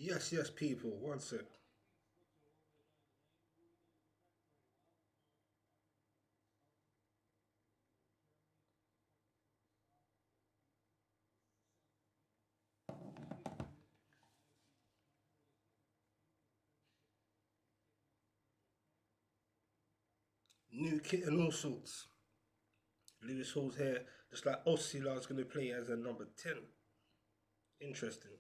Yes, yes, people. One sec. New kit and all sorts. Lewis Hall's here, just like Osila's going to play as a number 10. Interesting.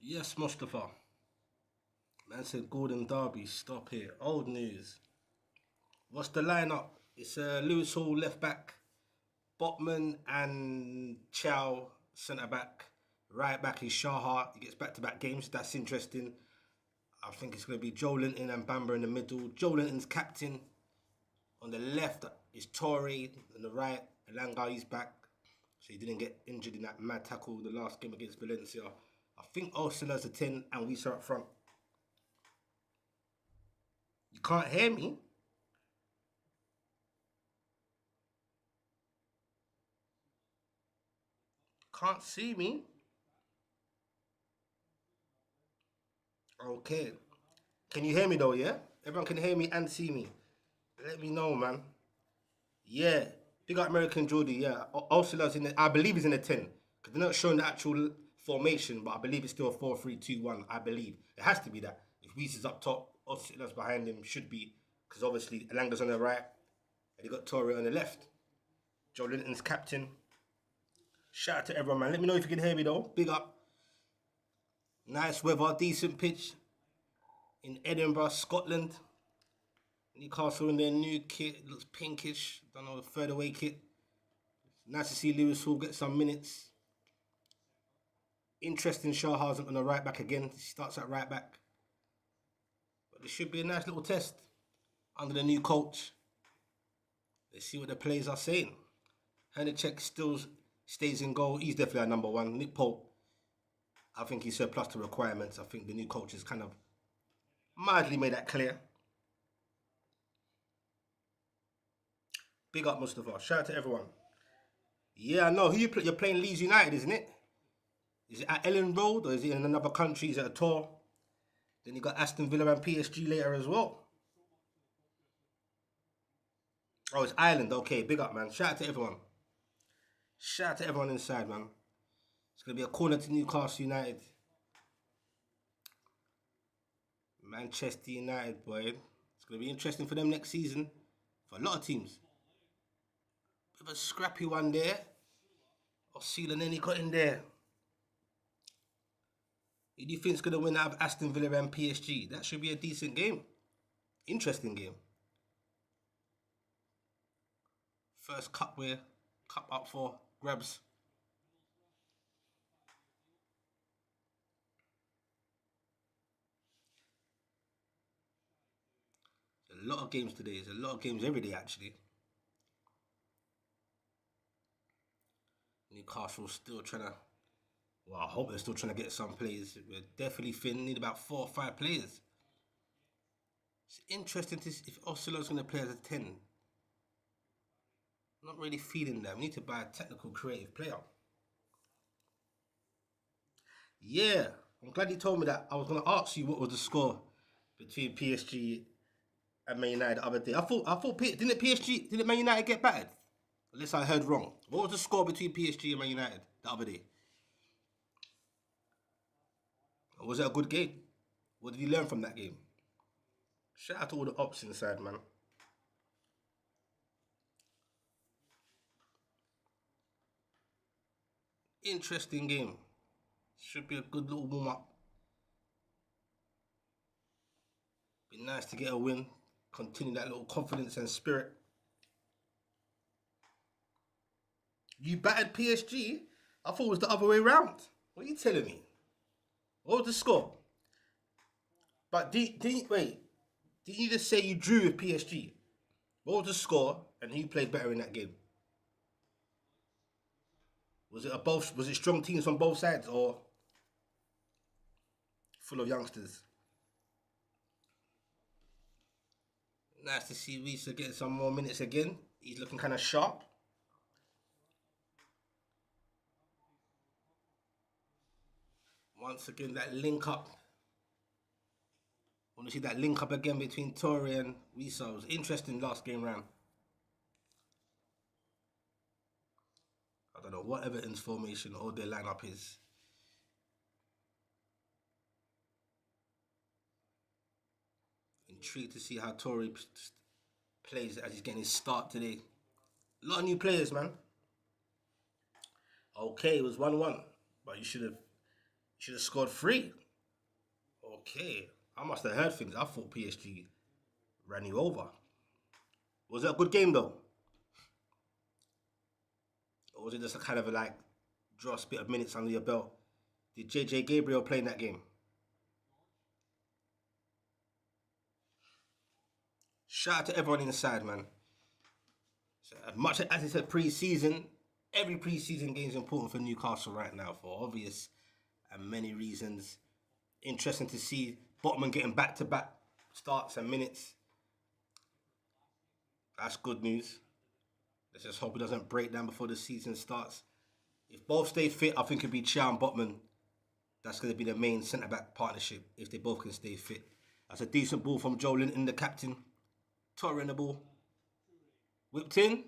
Yes, Mustafa. Man said Gordon Derby, stop here. Old news. What's the lineup? It's Lewis Hall left back, Botman and Chow centre back. Right back is Shaha. He gets back to back games. That's interesting. I think it's going to be Joe Linton and Bamba in the middle. Joe Linton's captain. On the left is Torre. On the right, Elanga is back. So he didn't get injured in that mad tackle the last game against Valencia. I think Ursula's a 10 and we are up front. You can't hear me? Can't see me? Okay. Can you hear me though, yeah? Everyone can hear me and see me. Let me know, man. Yeah. Big up American Geordie, yeah. Ursula's in the, I believe he's in the 10. Because they're not showing the actual formation, but I believe it's still a 4-3-2-1. I believe. It has to be that. If Reese is up top, Ursula's behind him, should be. Because obviously Elanga's on the right, and you got Torre on the left. Joe Linton's captain. Shout out to everyone, man. Let me know if you can hear me though. Big up. Nice weather, decent pitch in Edinburgh, Scotland. Newcastle in their new kit. It looks pinkish. Don't know the third away kit. Nice to see Lewis Hall get some minutes. Interesting Shahaz on the right back again. He starts at right back. But this should be a nice little test under the new coach. Let's see what the players are saying. Hanacek still stays in goal. He's definitely our number one. Nick Pope, I think he surpassed the requirements. I think the new coach has kind of mildly made that clear. Big up Mustafa. Shout out to everyone. Yeah, I know. Who you play? You're playing Leeds United, isn't it? Is it at Ellen Road or is it in another country? Is it a tour? Then you got Aston Villa and PSG later as well. Oh, it's Ireland. Okay, big up, man. Shout out to everyone. Shout out to everyone inside, man. It's gonna be a corner to Newcastle United, Manchester United, boy. It's gonna be interesting for them next season. For a lot of teams. Bit of a scrappy one there. Or Sealand then he got in there. Who do you think's gonna win out of Aston Villa and PSG? That should be a decent game. Interesting game. First cup up for grabs. There's a lot of games today. There's a lot of games every day actually. Newcastle still trying to. Well, I hope they're still trying to get some players. We're definitely thin. Need about 4 or 5 players. It's interesting to see if Osceola's going to play as a 10. Not really feeling that. We need to buy a technical, creative player. Yeah, I'm glad you told me that. I was going to ask you what was the score between PSG and Man United the other day. Didn't PSG, didn't Man United get battered? Unless I heard wrong. What was the score between PSG and Man United the other day? Was it a good game? What did you learn from that game? Shout out to all the ops inside, man. Interesting game. Should be a good little warm-up. Be nice to get a win. Continue that little confidence and spirit. You battered PSG? I thought it was the other way round. What are you telling me? What was the score? But wait, didn't you just say you drew with PSG? What was the score and who played better in that game? Was it strong teams from both sides or full of youngsters? Nice to see Risa getting some more minutes again. He's looking kind of sharp. Once again, that link up. I want to see that link up again between Torre and Risa. It was interesting last game round. I don't know what Everton's formation or their lineup is. Intrigued to see how Torre plays as he's getting his start today. A lot of new players, man. Okay, it was 1-1, but you should have scored 3. Okay, I must have heard things. I thought PSG ran you over. Was it a good game though? Or was it just a kind of a like draw a bit of minutes under your belt? Did JJ Gabriel play in that game? Shout out to everyone inside, man. So, as much as it's a pre-season, every pre-season game is important for Newcastle right now for obvious and many reasons. Interesting to see Botman getting back-to-back starts and minutes. That's good news. Let's just hope it doesn't break down before the season starts. If both stay fit, I think it'll be Chow and Botman. That's going to be the main centre-back partnership if they both can stay fit. That's a decent ball from Joe Linton, the captain. Torre in the ball. Whipped in.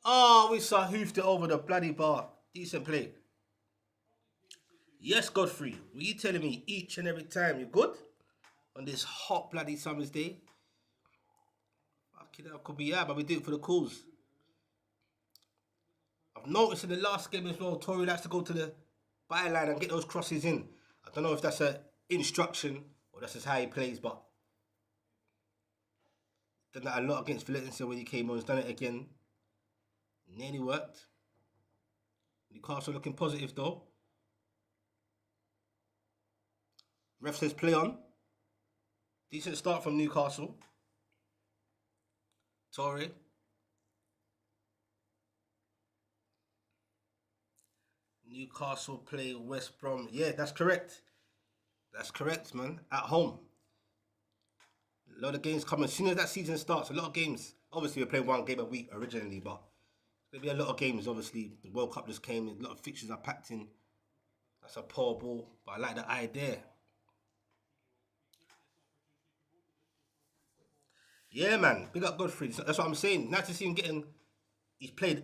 Oh, we saw hoofed it over the bloody bar. Decent play. Yes, Godfrey. What are you telling me each and every time? You good? On this hot bloody summer's day? Fucking hell, could be but we do it for the cause. I've noticed in the last game as well, Torre likes to go to the byline and get those crosses in. I don't know if that's an instruction or that's just how he plays, but done that a lot against Valencia when he came on. He's done it again. Nearly worked. Newcastle looking positive though. Ref says play on. Decent start from Newcastle. Torre. Newcastle play West Brom. Yeah, that's correct. That's correct, man. At home. A lot of games coming. As soon as that season starts, a lot of games. Obviously, we're playing one game a week originally, but there'll be a lot of games. Obviously, the World Cup just came in. A lot of fixtures are packed in. That's a poor ball, but I like the idea. Yeah, man. Big up Godfrey. That's what I'm saying. Nice to see him getting. He's played.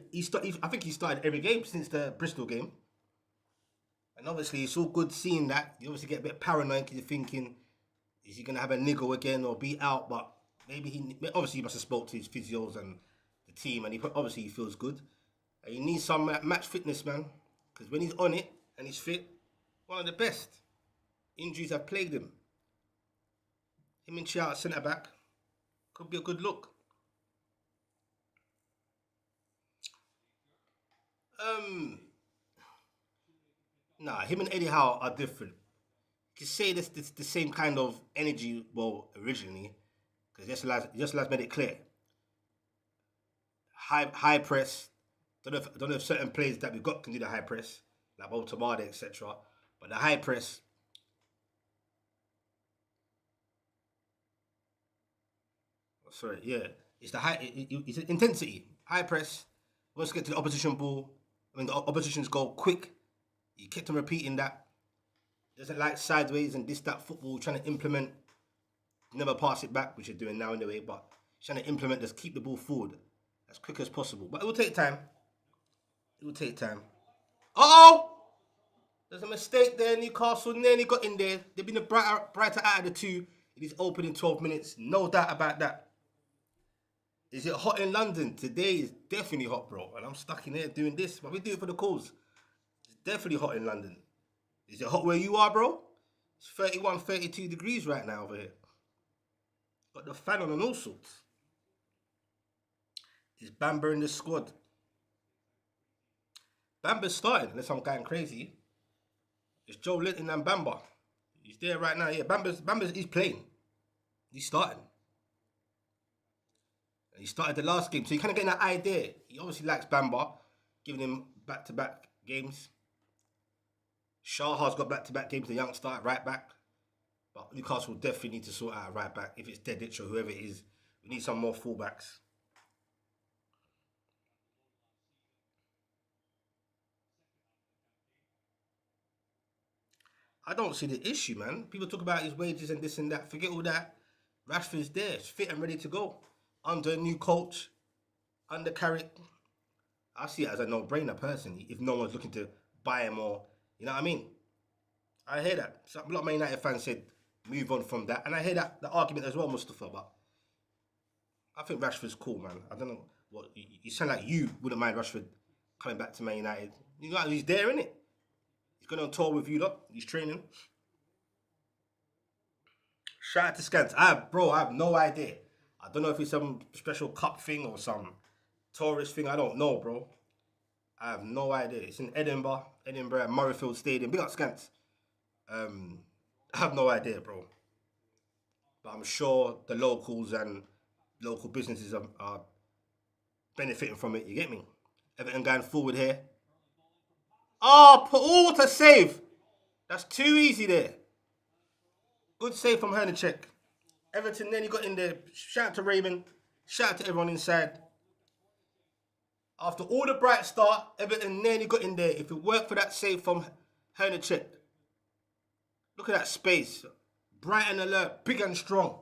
I think he started every game since the Bristol game. And obviously, it's all good seeing that. You obviously get a bit paranoid because you're thinking, is he going to have a niggle again or be out? But maybe he must have spoke to his physios and the team, and obviously he feels good. And he needs some match fitness, man. Because when he's on it and he's fit, one of the best. Injuries have plagued him. Him and Chia at centre back could be a good look. Nah, him and Eddie Howe are different. You can say this the same kind of energy, well, originally, because just last made it clear. High press. Don't know if certain players that we got can do the high press, like Baltimore, etc. But the high press. Sorry, yeah, it's the it's intensity, high press. Once you get to the opposition ball, the opposition's goal quick. You kept on repeating that. Doesn't like sideways and that football, trying to implement, never pass it back, which you're doing now anyway, but trying to implement, just keep the ball forward as quick as possible. But it will take time. It will take time. Uh-oh! There's a mistake there. Newcastle nearly got in there. They've been the brighter out of the two in these opening 12 minutes. No doubt about that. Is it hot in London? Today is definitely hot, bro. And I'm stuck in here doing this, but we do it for the cause. It's definitely hot in London. Is it hot where you are, bro? It's 31, 32 degrees right now over here. Got the fan on and all sorts. Is Bamba in the squad? Bamba's starting, unless I'm going crazy. It's Joe Linton and Bamba. He's there right now. Yeah, he's playing. He's starting. And he started the last game, so you're kind of getting that idea. He obviously likes Bamba, giving him back-to-back games. Shaha's got back-to-back games, the youngster at right back. But Newcastle definitely need to sort out a right back. If it's Dedic or whoever it is, we need some more fullbacks. I don't see the issue, man. People talk about his wages and this and that. Forget all that. Rashford's there, it's fit and ready to go. Under a new coach, under Carrick. I see it as a no-brainer personally. If no one's looking to buy him or, you know what I mean? I hear that. A lot of Man United fans said move on from that, and I hear that the argument as well, Mustafa. But I think Rashford's cool, man. I don't know what you sound like. You wouldn't mind Rashford coming back to Man United. You know, he's there, innit? He's going on tour with you, lot. He's training. Shout out to Scans. I have no idea. I don't know if it's some special cup thing or some tourist thing. I don't know, bro. I have no idea. It's in Edinburgh, Murrayfield Stadium. Big up Scants. I have no idea, bro. But I'm sure the locals and local businesses are benefiting from it. You get me? Everton going forward here. Oh, what a save. That's too easy there. Good save from Hernachek. Everton nearly got in there. Shout out to Raymond. Shout out to everyone inside. After all the bright start, Everton nearly got in there. If it worked for that save from Hernachek. Look at that space. Bright and alert. Big and strong.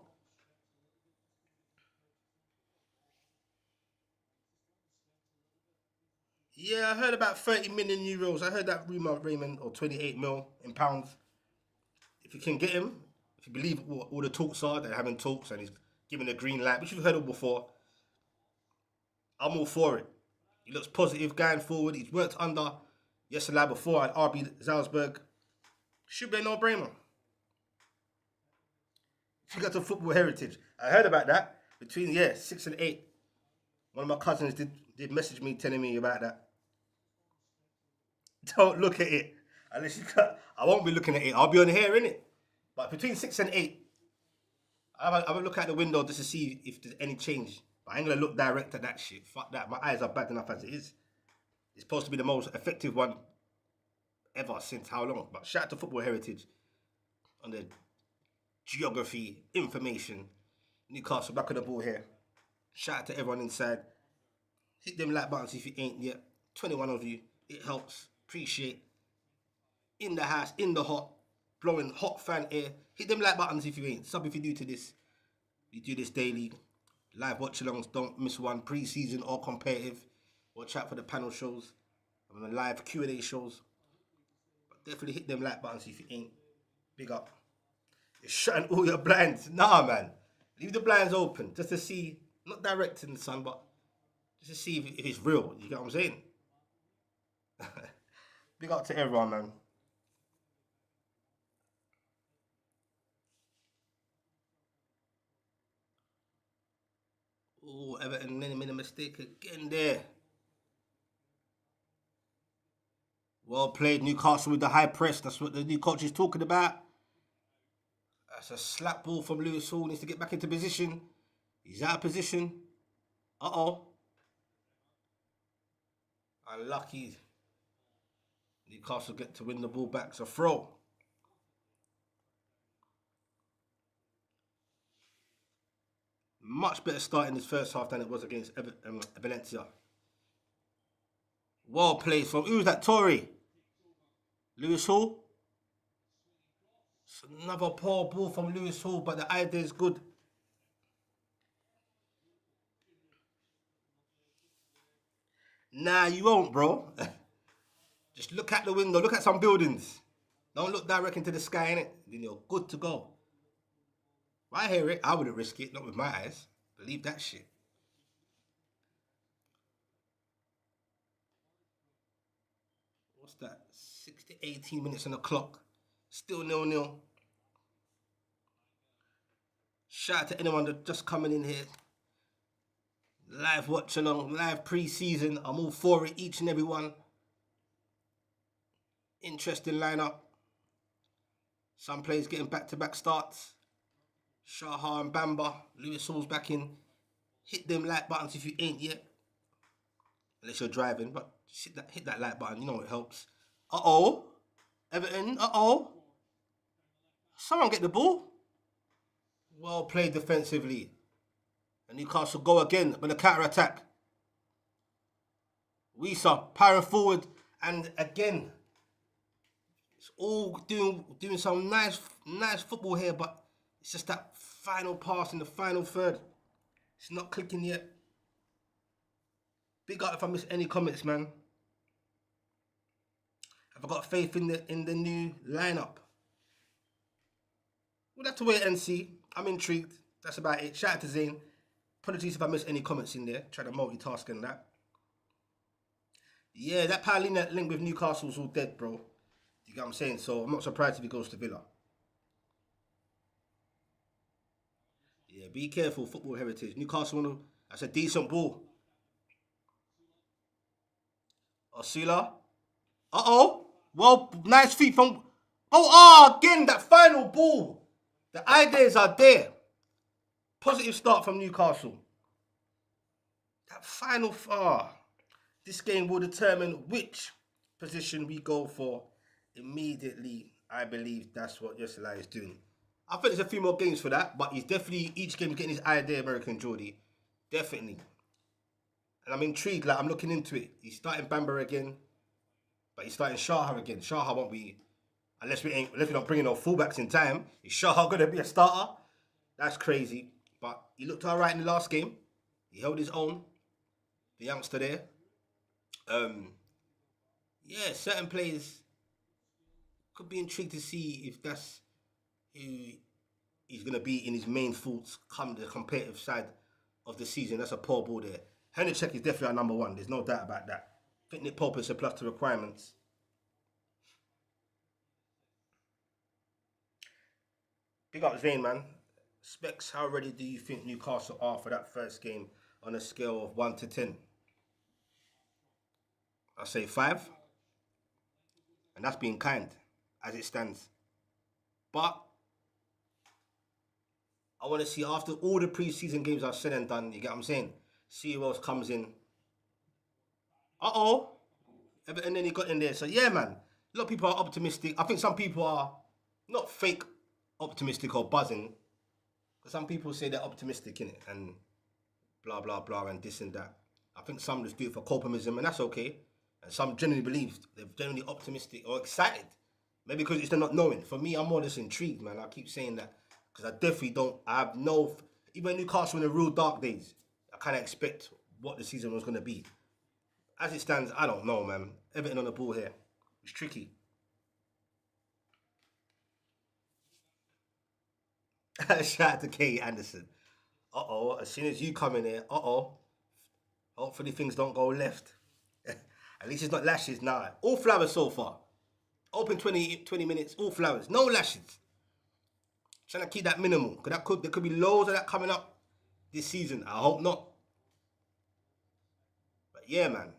Yeah, I heard about 30 million euros. I heard that rumour, Raymond, or 28 mil in pounds. If you can get him, if you believe what all the talks are, they're having talks and he's giving a green light, which you've heard of before, I'm all for it. He looks positive going forward. He's worked under Yesala before at RB Salzburg. Should be a no-brainer. She got a football heritage. I heard about that between 6 and 8. One of my cousins did message me telling me about that. Don't look at it. Unless you got, I won't be looking at it. I'll be on here, innit? But between 6 and 8, I have a look out the window just to see if there's any change. But I ain't going to look direct at that shit. Fuck that. My eyes are bad enough as it is. It's supposed to be the most effective one ever since how long? But shout out to Football Heritage on the geography, information. Newcastle back on the ball here. Shout out to everyone inside. Hit them like buttons if you ain't yet. 21 of you. It helps. Appreciate. In the house, in the hot, blowing hot fan air. Hit them like buttons if you ain't. Sub if you're new to this. We do this daily. Live watch-alongs. Don't miss one. Pre-season or competitive. Watch out for the panel shows. And the live Q&A shows. But definitely hit them like buttons if you ain't. Big up. You're shutting all your blinds. Nah, man. Leave the blinds open just to see. Not direct in the sun, but just to see if it's real. You get what I'm saying? Big up to everyone, man. Oh, Everton nearly made a mistake again there. Well played, Newcastle with the high press. That's what the new coach is talking about. That's a slap ball from Lewis Hall. Needs to get back into position. He's out of position. Uh-oh. Unlucky. Newcastle get to win the ball back. It's a throw. Much better start in this first half than it was against Valencia. Well played from, who was that, Tory? Lewis Hall? It's another poor ball from Lewis Hall, but the idea is good. Nah, you won't, bro. Just look at the window, look at some buildings. Don't look direct into the sky, innit? Then you're good to go. If I hear it, I wouldn't risk it, not with my eyes. Believe that shit. that? 60, 18 minutes on the clock. Still 0-0. Shout out to anyone that's just coming in here. Live watch along, live pre-season. I'm all for it, each and every one. Interesting lineup. Some players getting back-to-back starts. Shaha and Bamba. Lewis Hall's back in. Hit them like buttons if you ain't yet. Unless you're driving, but hit that like button, you know it helps. Uh-oh. Everton, uh-oh. Someone get the ball. Well played defensively. And Newcastle go again with a counter-attack. Wisa powering forward. And again, it's all doing some nice football here, but it's just that final pass in the final third. It's not clicking yet. Big up if I miss any comments, man. Have I got faith in the new lineup? We'll have to wait and see. I'm intrigued. That's about it. Shout out to Zane. Apologies if I miss any comments in there. Try to multitask and that. Yeah, that Paulina link with Newcastle's all dead, bro. You get what I'm saying? So I'm not surprised if he goes to Villa. Yeah, be careful, football heritage. Newcastle, that's a decent ball. Osula. Uh-oh. Well, nice feet from... again, that final ball. The ideas are there. Positive start from Newcastle. That final... this game will determine which position we go for immediately. I believe that's what Yossela is doing. I think there's a few more games for that, but he's definitely, each game getting his idea, American Geordie. Definitely. And I'm intrigued, like I'm looking into it. He's starting Bamber again, but he's starting Shaha again. Shaha won't be, unless we're not bringing no fullbacks in time. Is Shaha going to be a starter? That's crazy. But he looked all right in the last game. He held his own. The youngster there. Yeah, certain players could be intrigued to see if that's who he's going to be in his main thoughts come the competitive side of the season. That's a poor ball there. Henrichek is definitely our number one. There's no doubt about that. I think Nick Pope is a plus to requirements. Big up Zane, man. Specs, how ready do you think Newcastle are for that first game on a scale of 1 to 10? I'll say 5. And that's being kind, as it stands. But I want to see, after all the pre-season games I've said and done, you get what I'm saying? See who else comes in. Uh-oh. And then he got in there. So, yeah, man. A lot of people are optimistic. I think some people are not fake optimistic or buzzing. But some people say they're optimistic, innit? And blah, blah, blah, and this and that. I think some just do it for copimism, and that's okay. And some genuinely believe they're genuinely optimistic or excited. Maybe because it's they're not knowing. For me, I'm more just intrigued, man. I keep saying that. Because I definitely don't, I have no, even Newcastle in the real dark days, I kind of expect what the season was going to be. As it stands, I don't know, man. Everton on the ball here. It's tricky. Shout out to Kate Anderson. Uh-oh, as soon as you come in here, hopefully things don't go left. At least it's not lashes now. All flowers so far. Open 20 minutes, all flowers. No lashes. Trying to keep that minimal. There could be loads of that coming up this season. I hope not. But yeah, man.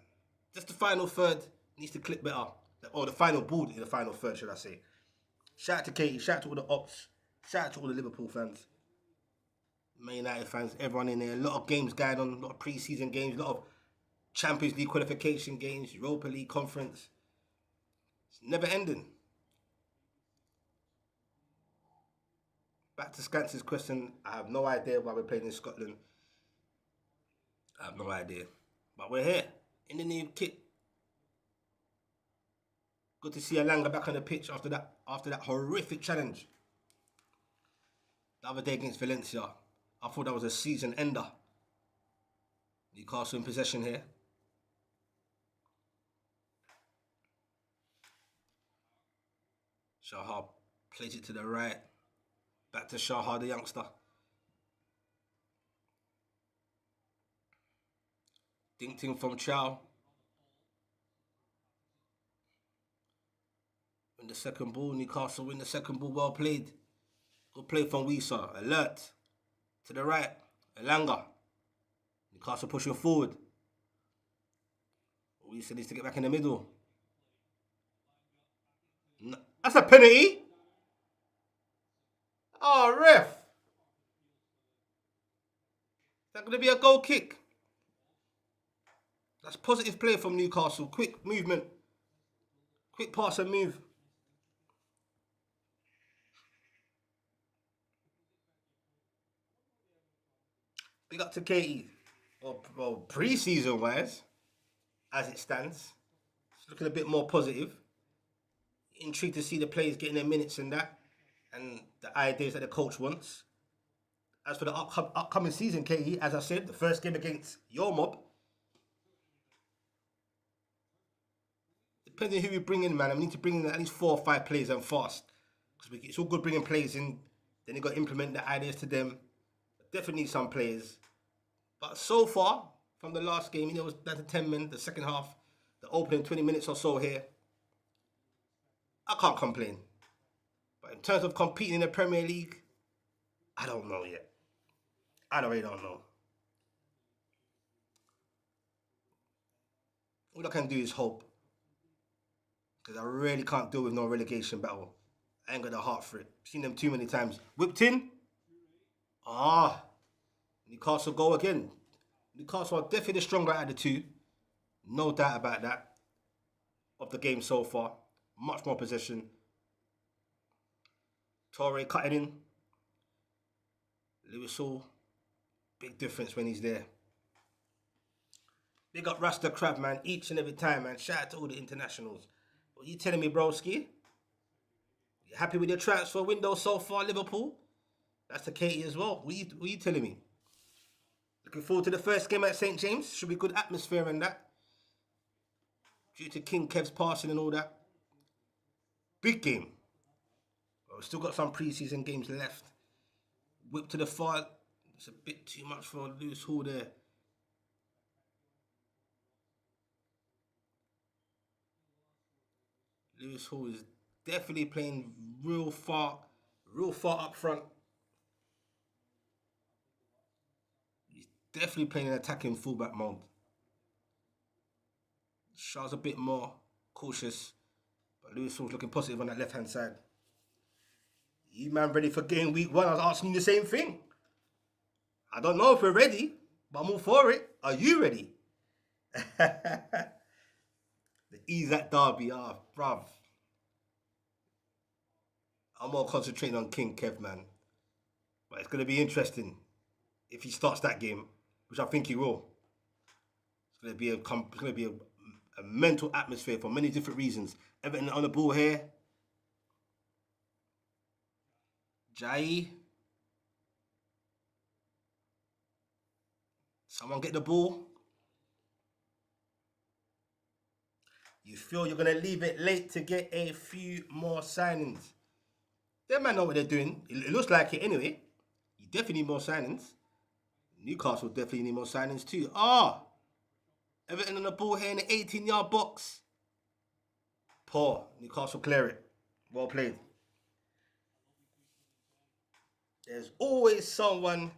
Just the final third needs to click better. Or the final ball in the final third, should I say. Shout out to Katie. Shout out to all the Ops. Shout out to all the Liverpool fans. Man United fans. Everyone in there. A lot of games going on. A lot of pre-season games. A lot of Champions League qualification games. Europa League conference. It's never ending. Back to Scance's question. I have no idea why we're playing in Scotland. I have no idea. But we're here. In the new kit. Good to see Alanga back on the pitch after that horrific challenge. The other day against Valencia. I thought that was a season ender. Newcastle in possession here. Shaha plays it to the right. Back to Shaha, the youngster. Ding ting from Chow. Win the second ball. Newcastle win the second ball. Well played. Good play from Wisa. Alert. To the right. Elanga. Newcastle pushing forward. Wisa needs to get back in the middle. No, that's a penalty. Oh, ref. Is that going to be a goal kick? That's positive play from Newcastle. Quick movement. Quick pass and move. Big up to Katie. Well, pre-season wise, as it stands, it's looking a bit more positive. Intrigued to see the players getting their minutes and that, and the ideas that the coach wants. As for the upcoming season, Katie, as I said, the first game against your mob. Depending on who we bring in, man, we need to bring in at least 4 or 5 players and fast. Because it's all good bringing players in, then you got to implement the ideas to them. Definitely need some players. But so far, from the last game, it was down to 10 men, the second half, the opening 20 minutes or so here. I can't complain. But in terms of competing in the Premier League, I don't know yet. I really don't know. All I can do is hope. Because I really can't deal with no relegation battle. I ain't got the heart for it. Seen them too many times. Whipped in. Newcastle go again. Newcastle are definitely the stronger out of the two. No doubt about that. Of the game so far. Much more possession. Torre cutting in. Lewis Hall. Big difference when he's there. Big up Rasta Crab, man. Each and every time, man. Shout out to all the internationals. What are you telling me, broski? You happy with your transfer window so far, Liverpool? That's the Katie as well. What are you telling me? Looking forward to the first game at St. James. Should be good atmosphere and that. Due to King Kev's passing and all that. Big game. Well, we've still got some pre-season games left. Whip to the far. It's a bit too much for Lewis Hall there. Lewis Hall is definitely playing real far up front. He's definitely playing an attacking fullback mode. Shaw's a bit more cautious, but Lewis Hall's looking positive on that left-hand side. You man ready for game week 1? I was asking you the same thing. I don't know if we're ready, but I'm all for it. Are you ready? The ease at Derby, bruv. I'm more concentrating on King Kev, man. But it's going to be interesting if he starts that game, which I think he will. It's going to be a mental atmosphere for many different reasons. Everton on the ball here. Jai. Someone get the ball. You feel you're going to leave it late to get a few more signings. They might know what they're doing. It looks like it anyway. You definitely need more signings. Newcastle definitely need more signings too. Everton on the ball here in the 18-yard box. Poor. Newcastle clear it. Well played. There's always someone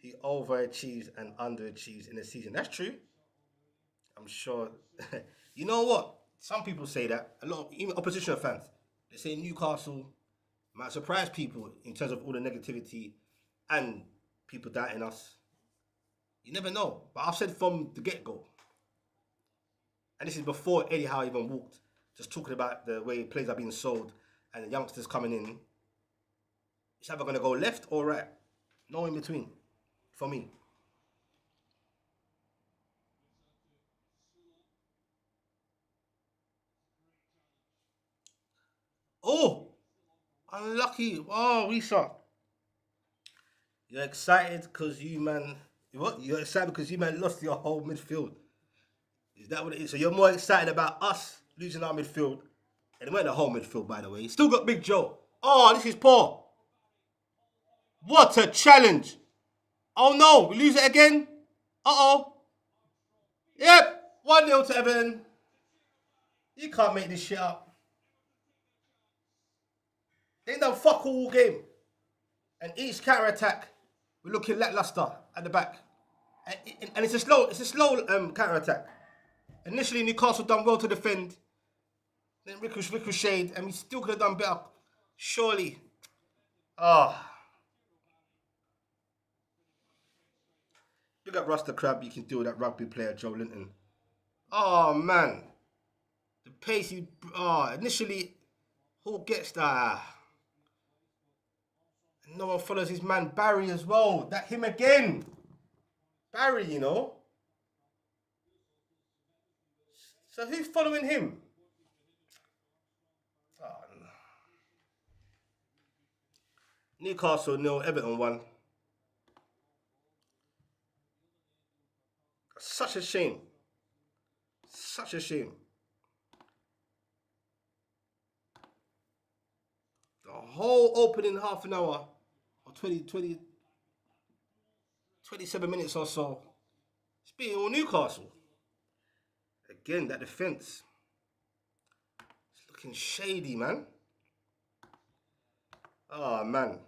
who overachieves and underachieves in a season. That's true. I'm sure. You know what? Some people say that. A lot of even opposition fans. They say Newcastle might surprise people in terms of all the negativity and people doubting us. You never know. But I've said from the get-go, and this is before Eddie Howe even walked, just talking about the way players are being sold and the youngsters coming in, it's either going to go left or right. No in between, for me. Oh! Unlucky. Oh, we saw. You're excited because you, man... What? You're excited because you, man, lost your whole midfield. Is that what it is? So you're more excited about us losing our midfield. And it weren't the whole midfield, by the way. Still got Big Joe. Oh, this is poor. What a challenge. Oh, no. We lose it again? Uh-oh. Yep. 1-0 to Everton. You can't make this shit up. Ain't done fuck all game. And each counter attack, we're looking lackluster at the back. And it's a slow counter attack. Initially, Newcastle done well to defend. Then ricocheted, and we still could have done better. Surely. Ah. Big up Rasta Crab, you can deal with that rugby player, Joe Linton. Oh, man. The pace initially, who gets that? No one follows his man Barry as well. That him again. Barry, you know. So who's following him? Oh, no. Newcastle 0, Everton 1. Such a shame. Such a shame. The whole opening half an hour, or 27 minutes or so, it's been all Newcastle. Again, that defence. It's looking shady, man. Oh, man.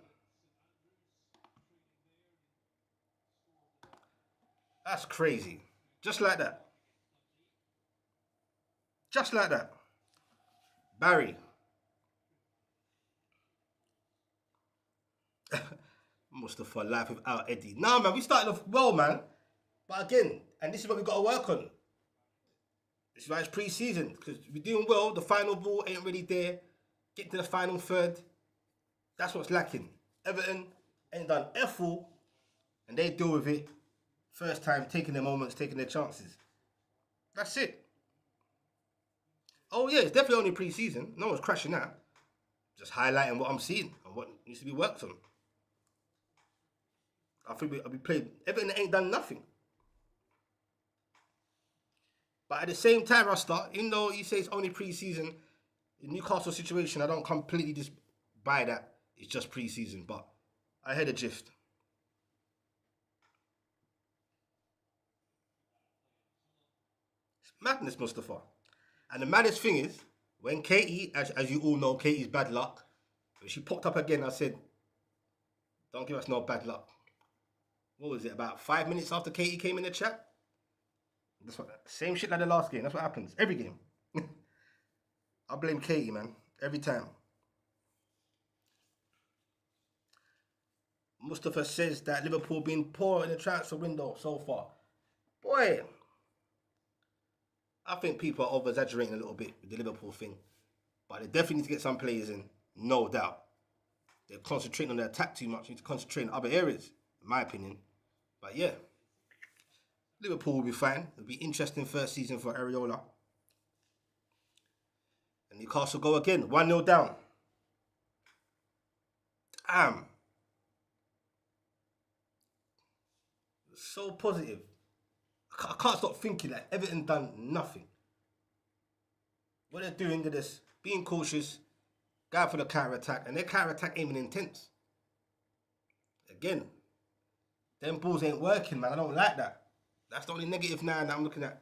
That's crazy. Just like that. Just like that. Barry. Mustafa life without Eddie. Nah, man, we started off well, man. But again, and this is what we got to work on. This is why it's pre-season. Because we're doing well. The final ball ain't really there. Get to the final third. That's what's lacking. Everton ain't done F-all. And they deal with it. First time, taking their moments, taking their chances. That's it. Oh, yeah, it's definitely only pre-season. No one's crashing out. Just highlighting what I'm seeing and what needs to be worked on. I think we played. Everton ain't done nothing. But at the same time, Rasta, even though you say it's only pre-season, the Newcastle situation, I don't completely just buy that. It's just pre-season, but I heard a gist. Madness, Mustafa. And the maddest thing is, when Katie, as you all know, Katie's bad luck, when she popped up again, I said, don't give us no bad luck. What was it, about 5 minutes after Katie came in the chat? That's what, same shit like the last game. That's what happens. Every game. I blame Katie, man. Every time. Mustafa says that Liverpool been poor in the transfer window so far. Boy, I think people are over-exaggerating a little bit with the Liverpool thing. But they definitely need to get some players in, no doubt. They're concentrating on their attack too much. They need to concentrate on other areas, in my opinion. But yeah, Liverpool will be fine. It'll be interesting first season for Areola. And Newcastle go again, 1-0 down. Damn. So positive. I can't stop thinking that Everton done nothing. What they're doing, they're just being cautious, going for the counter-attack, and their counter-attack ain't even intense. Again, them balls ain't working, man. I don't like that. That's the only negative now that I'm looking at.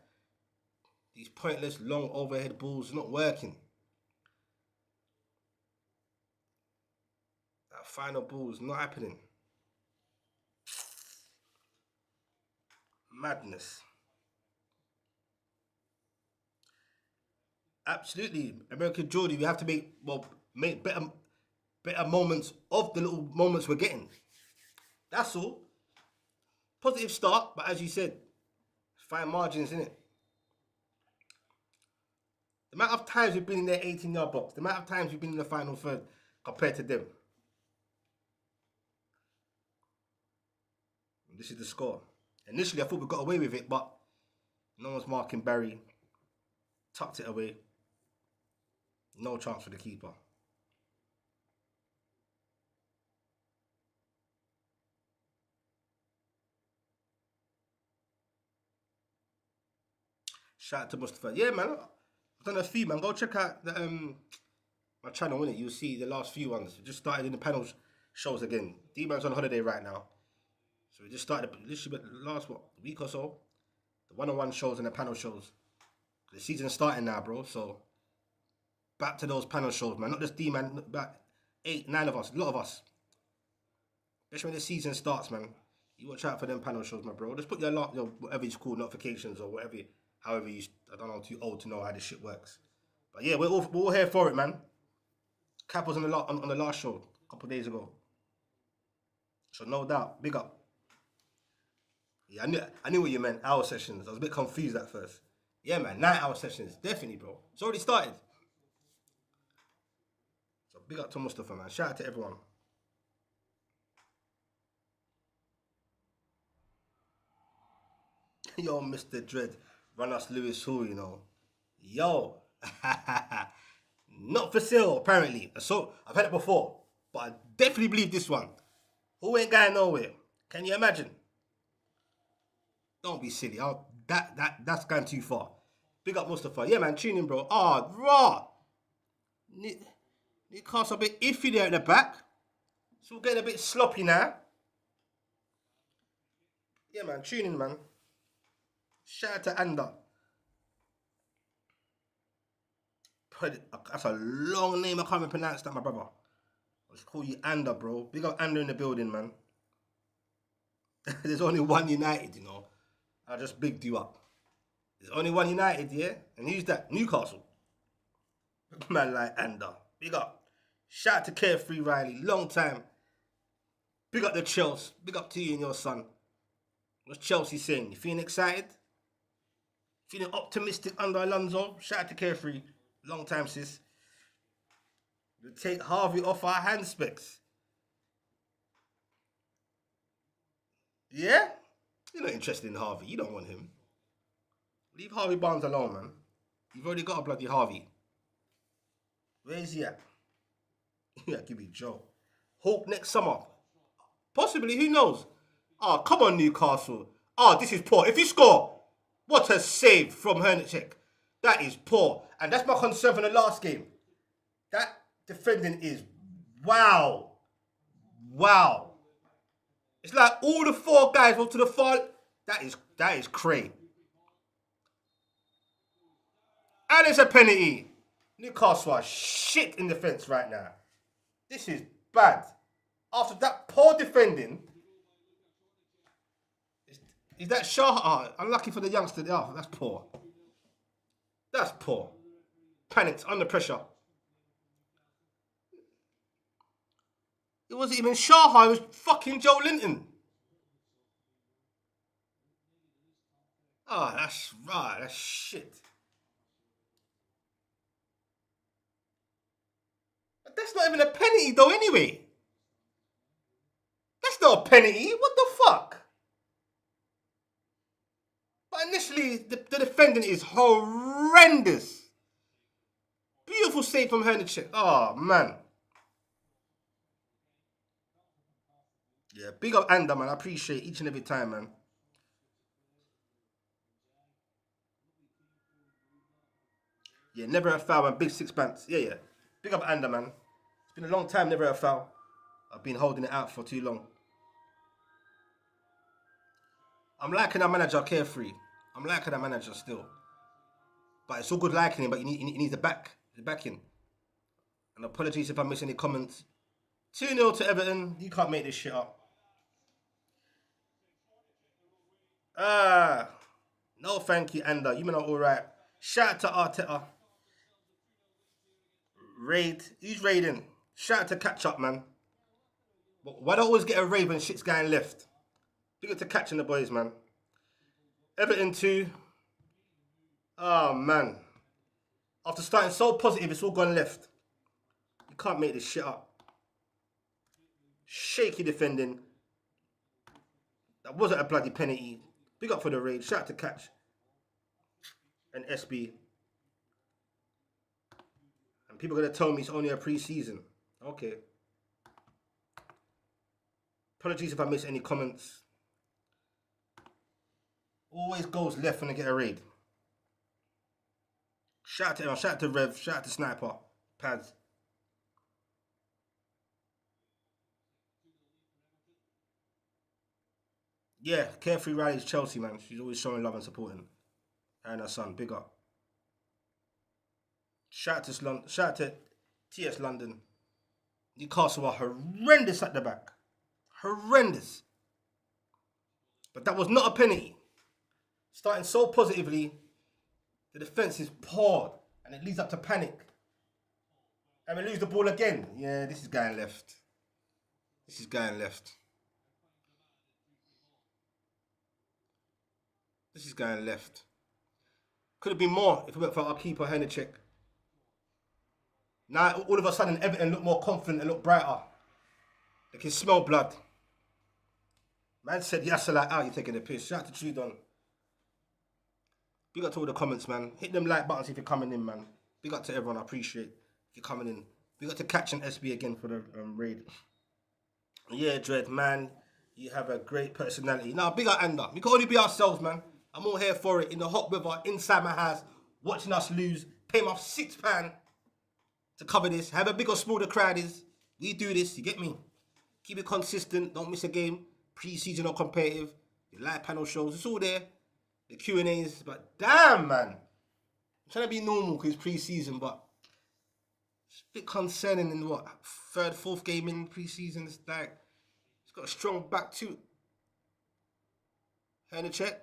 These pointless, long overhead balls not working. That final ball's not happening. Madness. Absolutely. American Geordie, we have to make better moments of the little moments we're getting. That's all. Positive start, but as you said, fine margins in it. The amount of times we've been in their 18-yard box, the amount of times we've been in the final third compared to them. And this is the score. Initially, I thought we got away with it, but no one's marking Barry. Tucked it away. No chance for the keeper. Shout out to Mustafa. Yeah, man. I've done a few, man. Go check out the, my channel, innit? You'll see the last few ones. We just started in the panel shows again. D-Man's on holiday right now. So we just started literally the last, week or so? The one-on-one shows and the panel shows. The season's starting now, bro. So back to those panel shows, man. Not just D-Man, back 8, 9 of us, a lot of us. Especially when the season starts, man. You watch out for them panel shows, my bro. Just put your whatever it's called, notifications or whatever, however you. I don't know, I'm too old to know how this shit works. But yeah, we're all here for it, man. Cap was on the last show a couple of days ago, so no doubt, big up. Yeah, I knew what you meant. Hour sessions. I was a bit confused at first. Yeah, man, 9 hour sessions, definitely, bro. It's already started. So big up to Mustafa, man. Shout out to everyone. Yo, Mr. Dread, run us Lewis Hall, you know. Yo, not for sale, apparently. So I've heard it before, but I definitely believe this one. Who ain't going nowhere? Can you imagine? Don't be silly. That's going too far. Big up Mustafa. Yeah, man, tune in, bro. Oh, raw. Newcastle a bit iffy there at the back. So we're getting a bit sloppy now. Yeah, man, tune in, man. Shout out to Anda. That's a long name. I can't even pronounce that, my brother. I'll just call you Anda, bro. Big up Anda in the building, man. There's only one United, you know. I just bigged you up. There's only one United, yeah? And who's that? Newcastle. Man like Anda. Big up. Shout out to Carefree Riley. Long time. Big up the Chelsea. Big up to you and your son. What's Chelsea saying? You feeling excited? Feeling optimistic under Alonso? Shout out to Carefree. Long time, sis. We'll take Harvey off our hand specs. Yeah? You're not interested in Harvey. You don't want him. Leave Harvey Barnes alone, man. You've already got a bloody Harvey. Where is he at? Yeah, give me Joe. Hope next summer. Possibly, who knows? Oh, come on, Newcastle. Oh, this is poor. If you score, what a save from Hernacek. That is poor. And that's my concern for the last game. That defending is wow. Wow. It's like all the 4 guys went to the far. That is crazy. And it's a penalty. Newcastle are shit in defence right now. This is bad. After that poor defending, is that Shah? Oh, unlucky for the youngster. Oh, that's poor. That's poor. Panicked, under pressure. It wasn't even Shah, it was fucking Joe Linton. Oh, that's right, that's shit. But that's not even a penalty though anyway. That's not a penalty, what the fuck? But initially, the defending is horrendous. Beautiful save from Hernacek. Oh, man. Yeah, big up Anda, man. I appreciate each and every time, man. Yeah, never a foul, man. Big 6 bands. Yeah. Big up Anda, man. It's been a long time, never a foul. I've been holding it out for too long. I'm liking our manager, Carefree. I'm liking our manager still. But it's all good liking him, but he needs the backing. And apologies if I miss any comments. 2-0 to Everton. You can't make this shit up. No thank you, Anda. You men are alright. Shout out to Arteta. Raid. Who's raiding? Shout out to Catch Up, man. Why don't I always get a raid when shit's going left? Big up to catching the boys, man. Everton 2. Oh, man. After starting so positive, it's all gone left. You can't make this shit up. Shaky defending. That wasn't a bloody penalty. Big up for the raid. Shout out to Catch. And SB. And people are going to tell me it's only a pre-season. Okay. Apologies if I miss any comments. Always goes left when I get a raid. Shout out to everyone. Shout out to Rev. Shout out to Sniper. Pads. Yeah, Carefree Riley's Chelsea, man. She's always showing love and supporting her and her son. Big up. Shout out to TS London. Newcastle are horrendous at the back. Horrendous. But that was not a penalty. Starting so positively, the defence is poor and it leads up to panic. And we lose the ball again. Yeah, this is going left. This is going left. This is going left. Could have been more if we went for our keeper, Henacek. Now, all of a sudden, Everton look more confident and look brighter. They can smell blood. Man said, Yassala out, you're taking the piss. Shout out to Trudon. Big up to all the comments, man. Hit them like buttons if you're coming in, man. Big up to everyone, I appreciate if you're coming in. Big up to Catch and SB again for the raid. Yeah, Dread, man. You have a great personality. Now, big up Anda. We can only be ourselves, man. I'm all here for it in the hot weather, inside my house, watching us lose, pay my £6 to cover this. However big or small the crowd is, we do this, you get me? Keep it consistent, don't miss a game, pre-season or competitive, the live panel shows, it's all there, the Q&As, but damn, man. I'm trying to be normal because it's pre-season, but it's a bit concerning in what, third, fourth game in pre-season, it's like, it's got a strong back too. Henacek.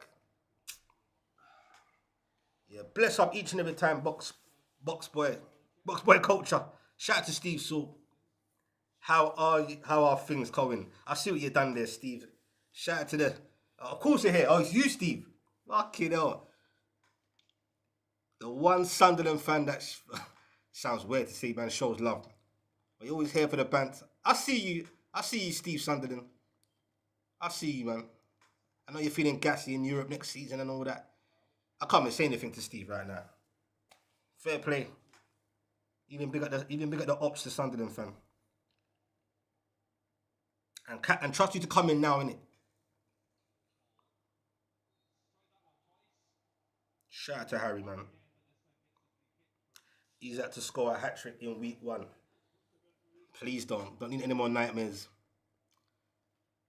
Yeah, bless up each and every time, box boy culture. Shout out to Steve Saul. How are things going? I see what you done there, Steve. Shout out to the. Of course you're here. Oh, it's you, Steve. Fucking hell. The one Sunderland fan that sounds weird to say, man. Shows love. But you're always here for the banter. I see you, Steve Sunderland. I see you, man. I know you're feeling gassy in Europe next season and all that. I can't even say anything to Steve right now. Fair play. Even big at the ops to Sunderland fan. And trust you to come in now, innit? Shout out to Harry, man. He's had to score a hat-trick in week 1. Please don't. Don't need any more nightmares.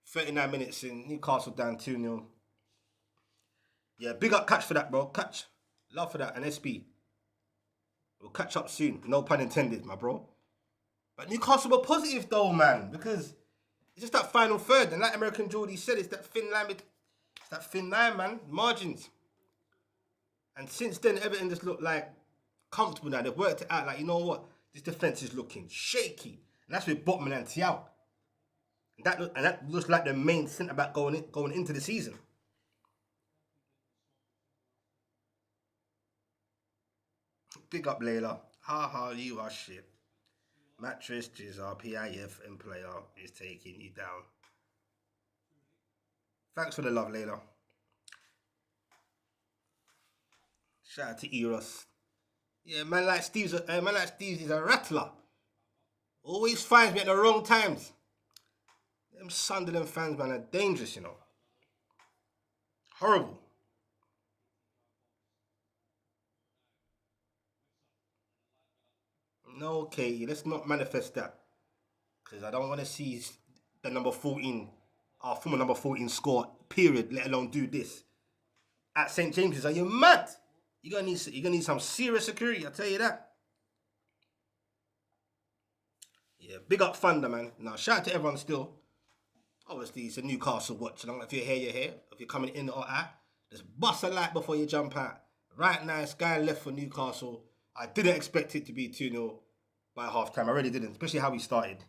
39 minutes in, Newcastle down 2-0. Yeah, big up Catch for that, bro. Catch. Love for that. And SB. We'll catch up soon. No pun intended, my bro. But Newcastle were positive, though, man. Because it's just that final third. And like American Geordie said, it's that thin line, man. Margins. And since then, Everton just looked like comfortable now. They've worked it out. Like, you know what? This defence is looking shaky. And that's with Botman and Thiaw. And that looks like the main centre-back going into the season. Big up Layla. Ha, you are shit. Mattress, Jizzar, PIF, and player is taking you down. Thanks for the love, Layla. Shout out to Eros. Yeah, man like Steve's is a rattler. Always finds me at the wrong times. Them Sunderland fans, man, are dangerous, you know. Horrible. No, okay, let's not manifest that. Because I don't want to see the number 14, our former number 14 score, period, let alone do this. At St. James's, are you mad? You're gonna need some serious security, I'll tell you that. Yeah, big up Thunder, man. Now, shout out to everyone still. Obviously, it's a Newcastle watch. If you're here, you're here. If you're coming in or out, just bust a light before you jump out. Right now, it's going left for Newcastle. I didn't expect it to be 2-0 by half time. I really didn't, especially how we started.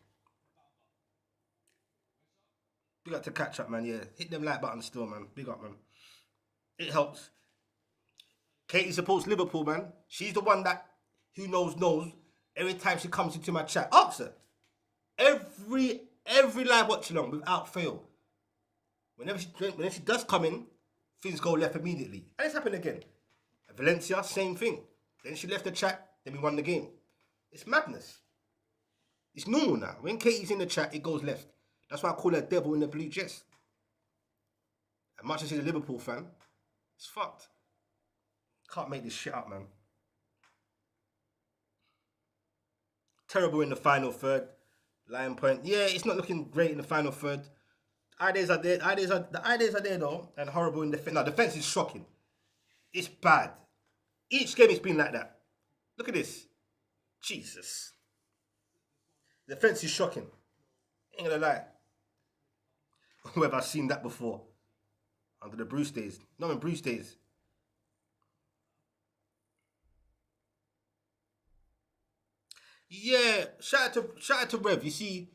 Big up to Catch up, man. Yeah, hit them like buttons still, man. Big up, man. It helps. Katie supports Liverpool, man. She's the one that, who knows. Every time she comes into my chat, ask her. Every live watch along without fail. Whenever she does come in, things go left immediately. And it's happened again. At Valencia, same thing. Then she left the chat, then we won the game. It's madness. It's normal now. When Katie's in the chat, it goes left. That's why I call her devil in the blue dress. As much as she's a Liverpool fan, it's fucked. Can't make this shit up, man. Terrible in the final third. Lion Point. Yeah, it's not looking great in the final third. Ideas are there. The ideas are there though, and horrible in defense. No, defense is shocking. It's bad. Each game it's been like that. Look at this. Jesus. The defense is shocking. Ain't gonna lie. Where have I seen that before? Under the Bruce days. No, in Bruce days. Yeah, shout out to Rev. You see,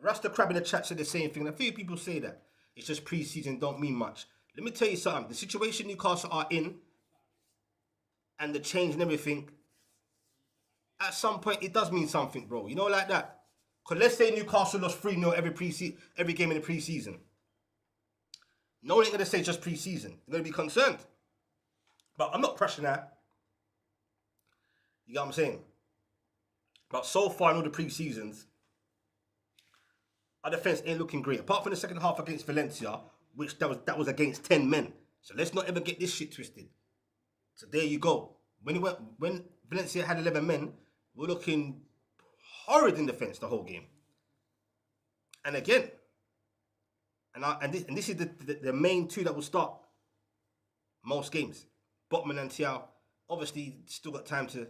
Rasta Crab in the chat said the same thing. And a few people say that it's just pre-season, don't mean much. Let me tell you something. The situation Newcastle are in and the change and everything, at some point it does mean something, bro. You know, like that. Because let's say Newcastle lost 3-0 every game in the pre-season. No one ain't going to say just pre-season. They're going to be concerned. But I'm not pressuring that. You get what I'm saying? But so far in all the pre-seasons, our defence ain't looking great. Apart from the second half against Valencia, which that was against 10 men. So let's not ever get this shit twisted. So there you go. When Valencia had 11 men, we're looking horrid in defence the whole game. And again, and this is the main two that will start most games. Botman and Thiaw, obviously still got time to,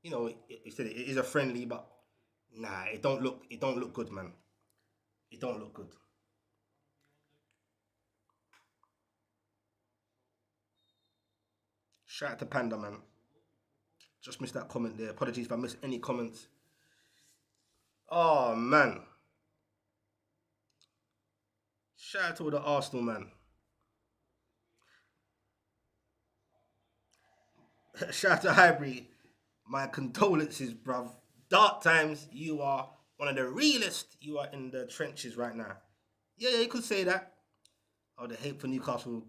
you know, he said it is a friendly, but nah, it don't look good, man. It don't look good. Shout out to Panda, man. Just missed that comment there. Apologies if I missed any comments. Oh, man. Shout out to all the Arsenal, man. Shout out to Highbury. My condolences, bruv. Dark times, you are one of the realest. You are in the trenches right now. Yeah, you could say that. Oh, the hate for Newcastle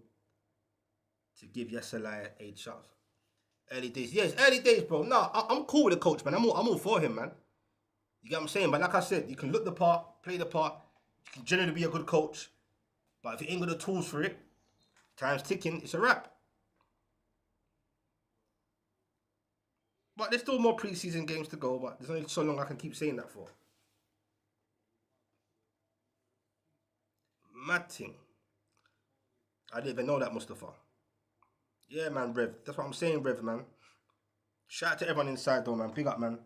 to give Yasalai a chance. Early days. Yes, early days, bro. No, I'm cool with the coach, man. I'm all for him, man. You get what I'm saying? But like I said, you can look the part, play the part. You can generally be a good coach. But if you ain't got the tools for it, time's ticking, it's a wrap. But there's still more pre-season games to go, but there's only so long I can keep saying that for. Matting. I didn't even know that, Mustafa. Yeah, man, Rev. That's what I'm saying, Rev, man. Shout out to everyone inside, though, man. Big up, man.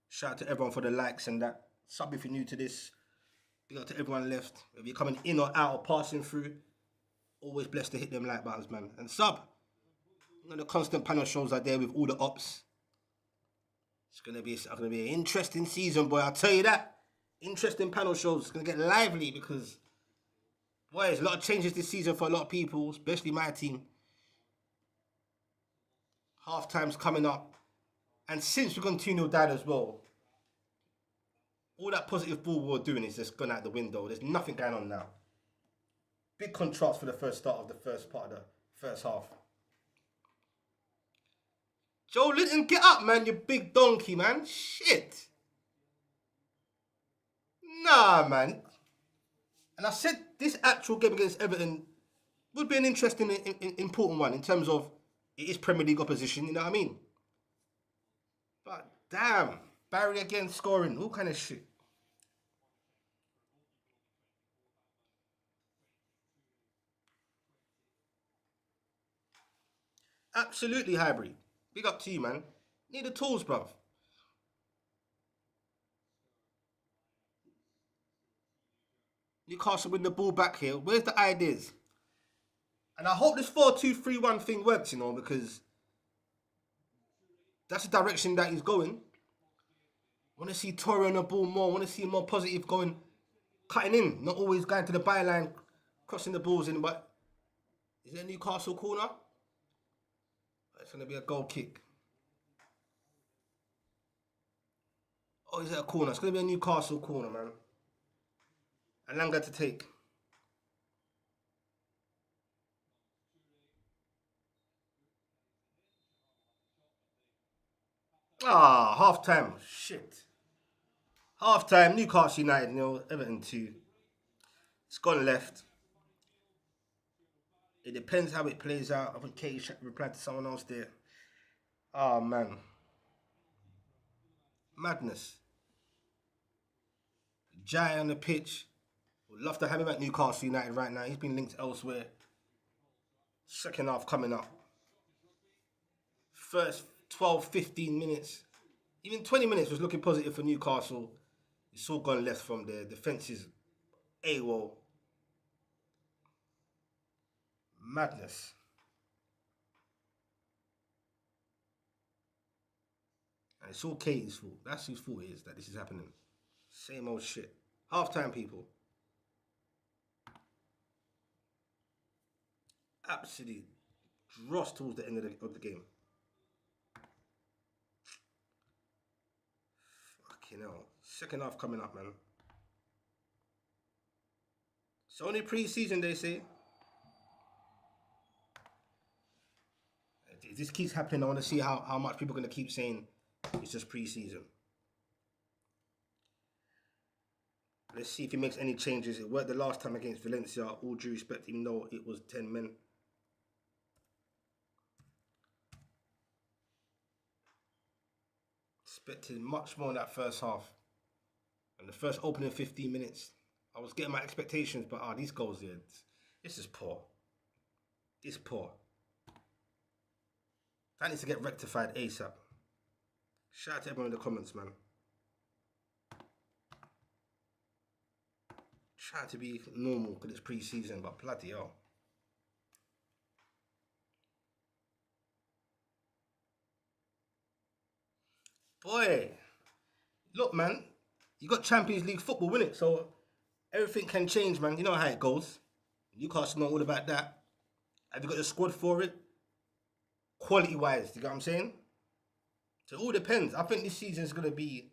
Shout out to everyone for the likes and that. Sub if you're new to this. Big up to everyone left. If you're coming in or out or passing through, always blessed to hit them like buttons, man. And sub. You know, the constant panel shows are there with all the ops. It's gonna be an interesting season, boy. I'll tell you that. Interesting panel shows. It's gonna get lively because, boy, there's a lot of changes this season for a lot of people, especially my team. Half time's coming up. And since we're going 2-0 down as well, all that positive ball we were doing is just gone out the window. There's nothing going on now. Big contrast for the first start of the first part of the first half. Joe Linton, get up, man, you big donkey, man. Shit. Nah, man. And I said this actual game against Everton would be an interesting, important one in terms of it is Premier League opposition, you know what I mean? But damn, Barry again scoring, all kind of shit. Absolutely, Highbury. Big up to you, man. Need the tools, bruv. Newcastle win the ball back here. Where's the ideas? And I hope this 4-2-3-1 thing works, you know, because that's the direction that he's going. Want to see Torre on the ball more. Want to see more positive going, cutting in, not always going to the byline, crossing the balls in. But is there a Newcastle corner? It's going to be a goal kick. Oh, is it a corner? It's going to be a Newcastle corner, man. Alanga to take. Ah, half time. Shit. Half time. Newcastle United 0, Everton 2. It's gone left. It depends how it plays out. I think Katie replied to someone else there. Oh, man. Madness. Jai on the pitch. Would love to have him at Newcastle United right now. He's been linked elsewhere. Second half coming up. First 12, 15 minutes. Even 20 minutes was looking positive for Newcastle. It's all gone left from there. Defenses AWOL. Madness. And it's all Katie's fault. That's whose fault it is that this is happening. Same old shit. Half-time, people. Absolutely dross towards the end of the game. Fucking hell. Second half coming up, man. It's only pre-season, they say. If this keeps happening, I want to see how much people are going to keep saying it's just pre-season. Let's see if he makes any changes. It worked the last time against Valencia. All due respect, even though it was 10 men. Expected much more in that first half. And the first opening 15 minutes, I was getting my expectations, but these goals here, this is poor. It's poor. That needs to get rectified ASAP. Shout out to everyone in the comments, man. Trying to be normal because it's pre-season, but bloody hell. Boy, look, man, you got Champions League football, innit? So everything can change, man. You know how it goes. Newcastle know all about that. Have you got the squad for it? Quality-wise, you get what I'm saying? So it all depends. I think this season is going to be...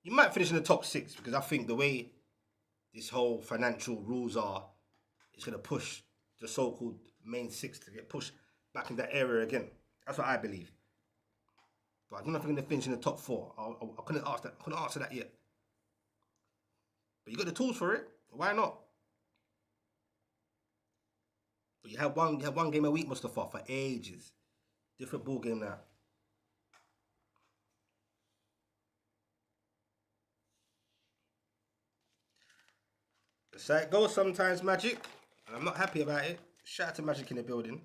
You might finish in the top 6 because I think the way this whole financial rules are, it's going to push the so-called main 6 to get pushed back in that area again. That's what I believe. But I don't know if I'm going to finish in the top 4. I couldn't ask that. I couldn't answer that yet. But you got the tools for it. Why not? But you have one game a week, Mustafa, for ages. Different ball game now. That's how it goes sometimes, Magic. And I'm not happy about it. Shout out to Magic in the building.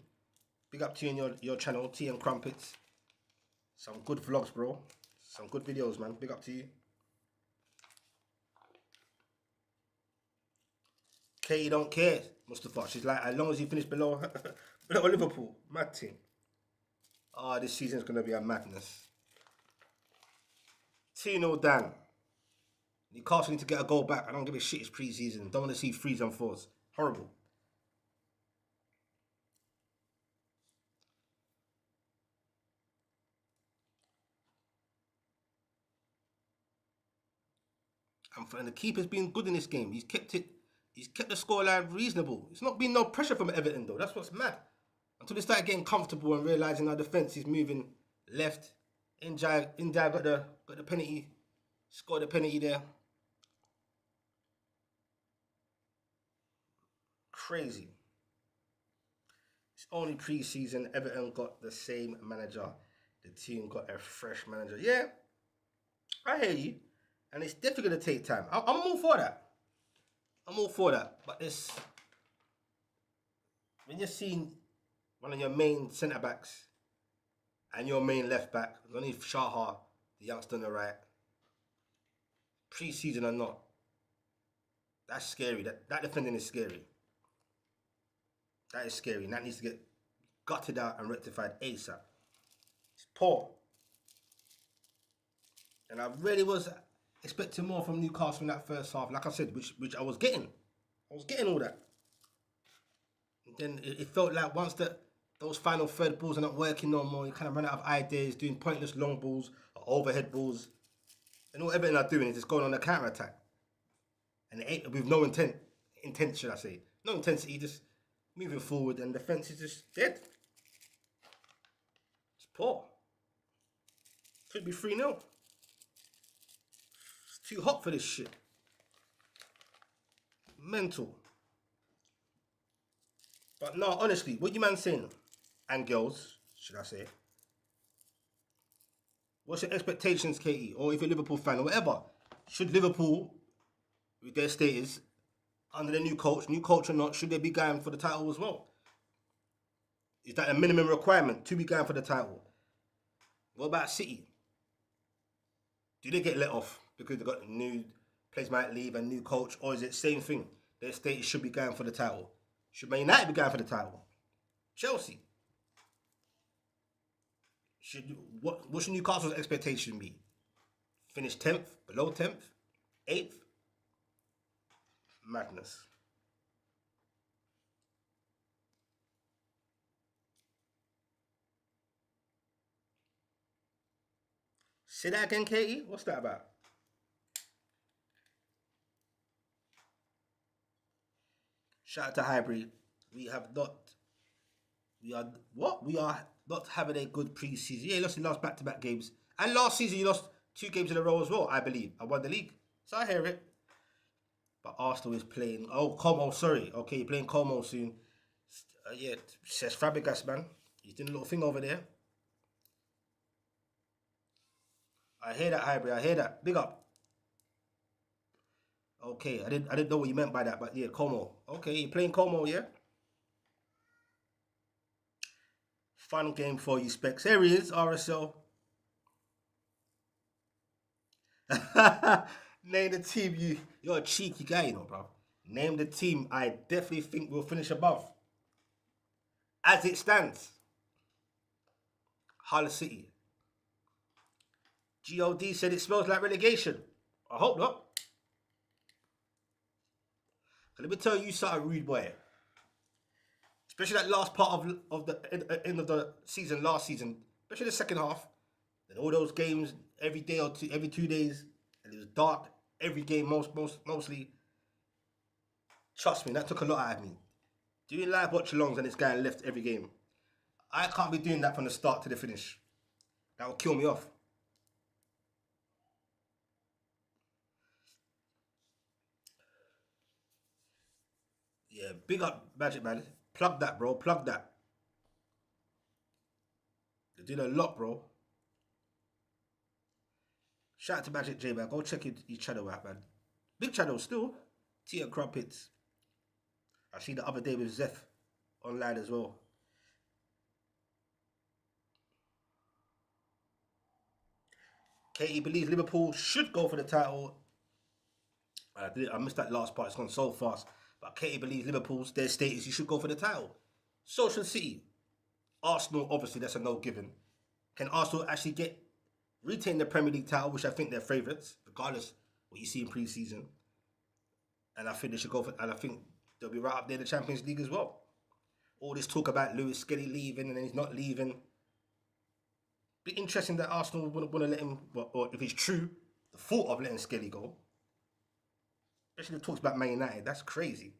Big up to you and your channel, Tea and Crumpets. Some good vlogs, bro. Some good videos, man. Big up to you. Katie don't care, Mustafa. She's like, as long as you finish below Liverpool. Mad team. This season's going to be a madness. 2-0 down. Newcastle need to get a goal back. I don't give a shit, it's pre-season. Don't want to see 3s and 4s. Horrible. And the keeper's been good in this game. He's kept the scoreline reasonable. It's not been no pressure from Everton though. That's what's mad. Until they started getting comfortable and realising our defence is moving left. Injai got the penalty. Scored the penalty there. Crazy. It's only pre-season. Everton got the same manager. The team got a fresh manager. Yeah, I hear you. And it's definitely going to take time. I'm all for that. I'm all for that. But this, when you're seeing one of your main centre-backs and your main left-back, only Shaha, the youngster on the right, pre-season or not, that's scary. That defending is scary. That is scary. And that needs to get gutted out and rectified ASAP. It's poor. And I really was expecting more from Newcastle in that first half. Like I said, which I was getting. I was getting all that. And then it felt like once those final third balls are not working no more, you kind of run out of ideas, doing pointless long balls or overhead balls. And all Everton are doing is just going on a counter-attack. And with no intent, should I say. No intensity, just moving forward, and the defence is just dead. It's poor. Could be 3-0. It's too hot for this shit. Mental. But no, honestly, what you man saying? And girls, should I say? What's your expectations, Katie? Or if you're a Liverpool fan or whatever? Should Liverpool, with their status, under the new coach or not, should they be going for the title as well? Is that a minimum requirement to be going for the title? What about City? Do they get let off because they got new players might leave and new coach, or is it same thing? Their state should be going for the title. Should Man United be going for the title? Chelsea. What should Newcastle's expectation be? Finish 10th, below 10th, 8th? Madness. Say that again, Katie? What's that about? Shout out to Highbury. We are what? We are not having a good pre-season. Yeah, you lost the last back-to-back games. And last season you lost 2 games in a row as well, I believe. I won the league. So I hear it. But Arsenal is playing... Oh, Como, sorry. Okay, you're playing Como soon. Yeah, says Fabregas, man. He's doing a little thing over there. I hear that, Highbury. I hear that. Big up. Okay, I didn't know what you meant by that, but yeah, Como. Okay, you're playing Como, yeah? Fun game for you, Specs. Here he is, RSL. Name the team. You're a cheeky guy, you know, bro. Name the team I definitely think will finish above. As it stands. Hull City. God said it smells like relegation. I hope not. Let me tell you something, rude boy. Especially that last part of the end of the season, last season, especially the second half. And all those games every day or two, every 2 days, and it was dark every game, mostly. Trust me, that took a lot out of me. Doing live watch-alongs and this guy left every game. I can't be doing that from the start to the finish. That will kill me off. Yeah, big up Magic, man. Plug that, bro. Plug that. You're doing a lot, bro. Shout out to Magic J, man. Go check his channel out, man. Big channel still. Tia Crumpets. I see the other day with Zeph online as well. Katie believes Liverpool should go for the title. I missed that last part. It's gone so fast. But Katie believes Liverpool's their status. You should go for the title. Social City. Arsenal, obviously, that's a no given. Can Arsenal actually retain the Premier League title, which I think they're favourites, regardless what you see in pre-season. And I think they should go for. And I think they'll be right up there in the Champions League as well. All this talk about Lewis Skelly leaving and then he's not leaving. Be interesting that Arsenal wouldn't want to let him, or if it's true, the thought of letting Skelly go. Especially the talks about Man United. That's crazy.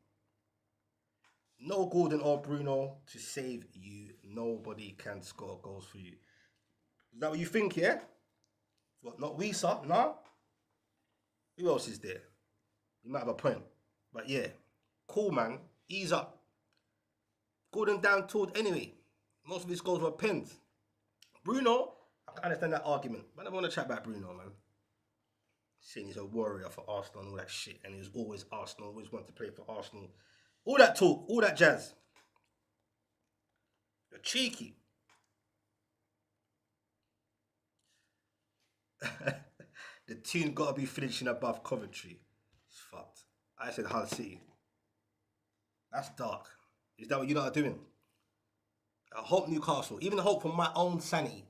No Gordon or Bruno to save you. Nobody can score goals for you. Is that what you think, yeah? What, not we, sir? Nah? Who else is there? You might have a point. But yeah. Cool, man. Ease up. Gordon down toward anyway. Most of his goals were pens. Bruno, I can understand that argument. But I don't want to chat about Bruno, man. Saying he's a warrior for Arsenal and all that shit. And he's always Arsenal, always wanted to play for Arsenal. All that talk, all that jazz. You're cheeky. The team got to be finishing above Coventry. It's fucked. I said Hull City. That's dark. Is that what you lot are doing? I hope Newcastle, even hope for my own sanity,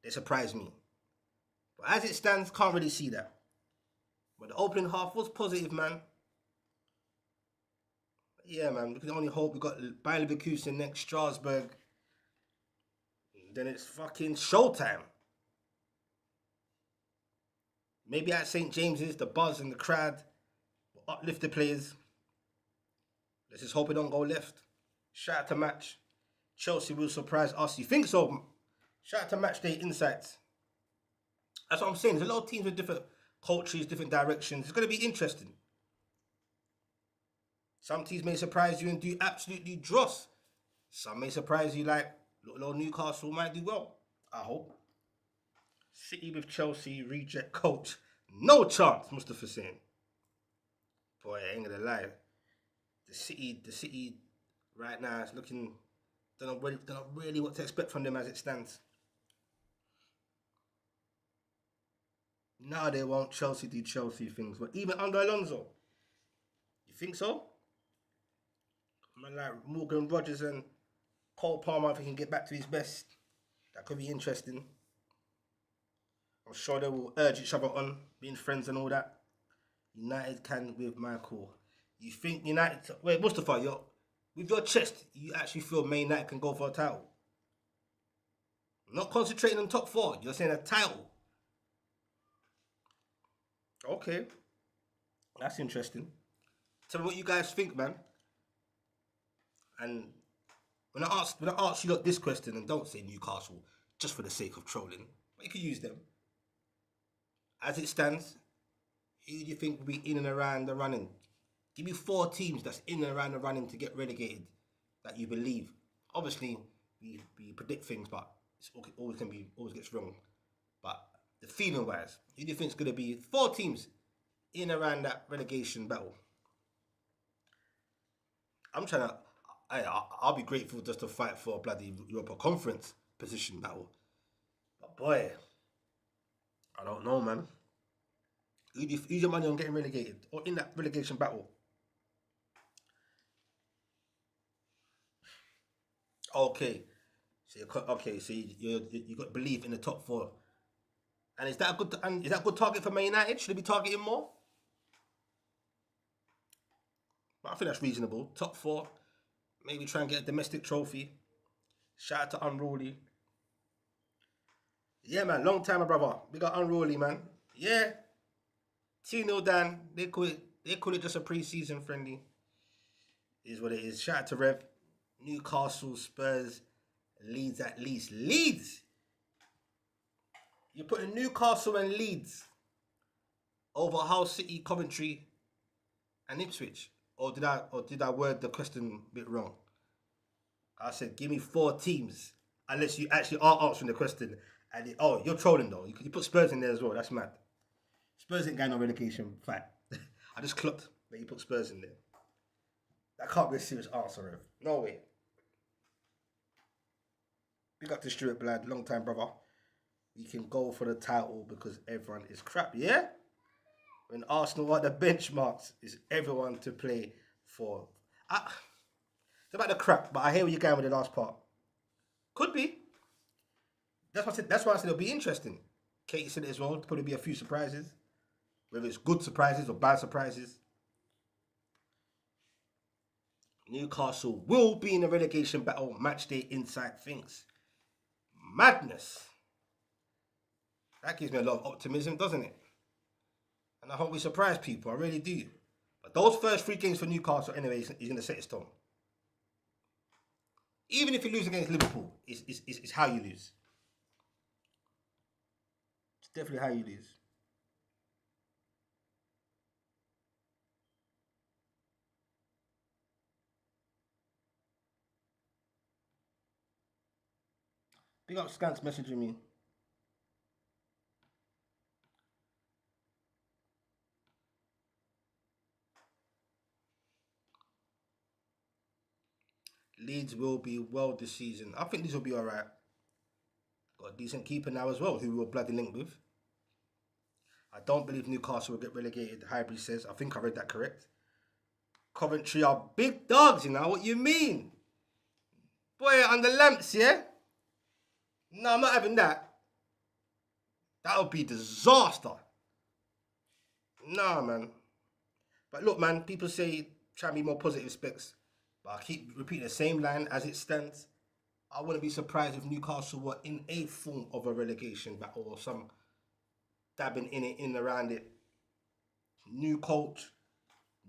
they surprise me. But as it stands, can't really see that. But the opening half was positive, man. Yeah, man, we can only hope we got Bayer Leverkusen next, Strasbourg. Then it's fucking showtime. Maybe at St. James's, the buzz and the crowd will uplift the players. Let's just hope it don't go left. Shout out to Match. Chelsea will surprise us. You think so? Shout out to Match Day Insights. That's what I'm saying. There's a lot of teams with different cultures, different directions. It's going to be interesting. Some teams may surprise you and do absolutely dross. Some may surprise you like little Newcastle might do well. I hope. City with Chelsea, reject coach. No chance, Mustafa saying. Boy, I ain't gonna lie. The City right now is looking, don't know really what to expect from them as it stands. No, they won't. Chelsea do Chelsea things. But even under Alonso, you think so? Man, like Morgan Rogers and Cole Palmer, if he can get back to his best, that could be interesting. I'm sure they will urge each other on, being friends and all that. United can with Michael. You think United... Wait, Mustafa, with your chest, you actually feel Man United can go for a title? Not concentrating on top four. You're saying a title. Okay. That's interesting. Tell me what you guys think, man. And when I ask you this question, and don't say Newcastle just for the sake of trolling, but you can use them. As it stands, who do you think will be in and around the running? Give me 4 teams that's in and around the running to get relegated that you believe. Obviously, we predict things, but it's always gets wrong. But the feeling wise, who do you think is going to be 4 teams in and around that relegation battle? I'm trying to. I'll be grateful just to fight for a bloody Europa Conference position battle. But boy, I don't know, man. Who's your money on getting relegated or in that relegation battle? Okay, so you got belief in the top 4, and is that a good target for Man United? Should they be targeting more? But I think that's reasonable. Top 4, maybe try and get a domestic trophy. Shout out to Unruly. Yeah, man, long time, my brother. We got Unruly, man. Yeah, 2-0 down. They call it just a pre-season friendly. Is what it is. Shout out to Rev. Newcastle, Spurs, Leeds at least. Leeds! You're putting Newcastle and Leeds over Hull City, Coventry, and Ipswich. Or did I word the question a bit wrong? I said, give me 4 teams. Unless you actually are answering the question. And you're trolling though. You put Spurs in there as well. That's mad. Spurs ain't got no relegation fight. I just clocked that you put Spurs in there. That can't be a serious answer, Rev. No way. Big up to Stuart Bland, long time brother. We can go for the title because everyone is crap, yeah? When Arsenal are the benchmarks, is everyone to play for. It's about the crap, but I hear where you're going with the last part. Could be. That's why I said it'll be interesting. Katie said it as well. There'll probably be a few surprises. Whether it's good surprises or bad surprises. Newcastle will be in the relegation battle. Matchday Insight thinks. Madness. That gives me a lot of optimism, doesn't it? And I hope we surprise people. I really do. But those first 3 games for Newcastle, anyway, is going to set its tone. Even if you lose against Liverpool, it's how you lose. It's definitely how you lose. Big up Scants messaging me. Leeds will be well this season. I think Leeds will be alright. Got a decent keeper now as well, who we're bloody linked with. I don't believe Newcastle will get relegated, Highbury says. I think I read that correct. Coventry are big dogs, you know. What you mean? Boy, under lamps, yeah? No, I'm not having that. That would be disaster. Nah, man. But look, man, people say try and be more positive specs. But I keep repeating the same line as it stands. I wouldn't be surprised if Newcastle were in a form of a relegation battle or some dabbing in and around it. New coach,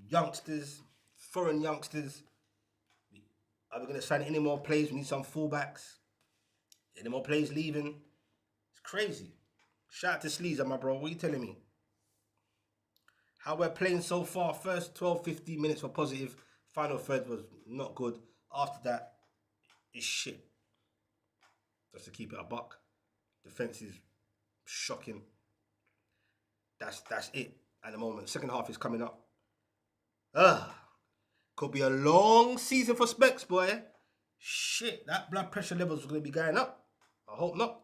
youngsters, foreign youngsters. Are we going to sign any more players? We need some fullbacks. Any more players leaving? It's crazy. Shout out to Sleazer, my bro. What are you telling me? How we're playing so far. First 12, 15 minutes were positive. Final third was not good. After that, it's shit. Just to keep it a buck. Defense is shocking. That's it at the moment. Second half is coming up. Could be a long season for Specs, boy. Shit, that blood pressure levels are going to be going up. I hope not.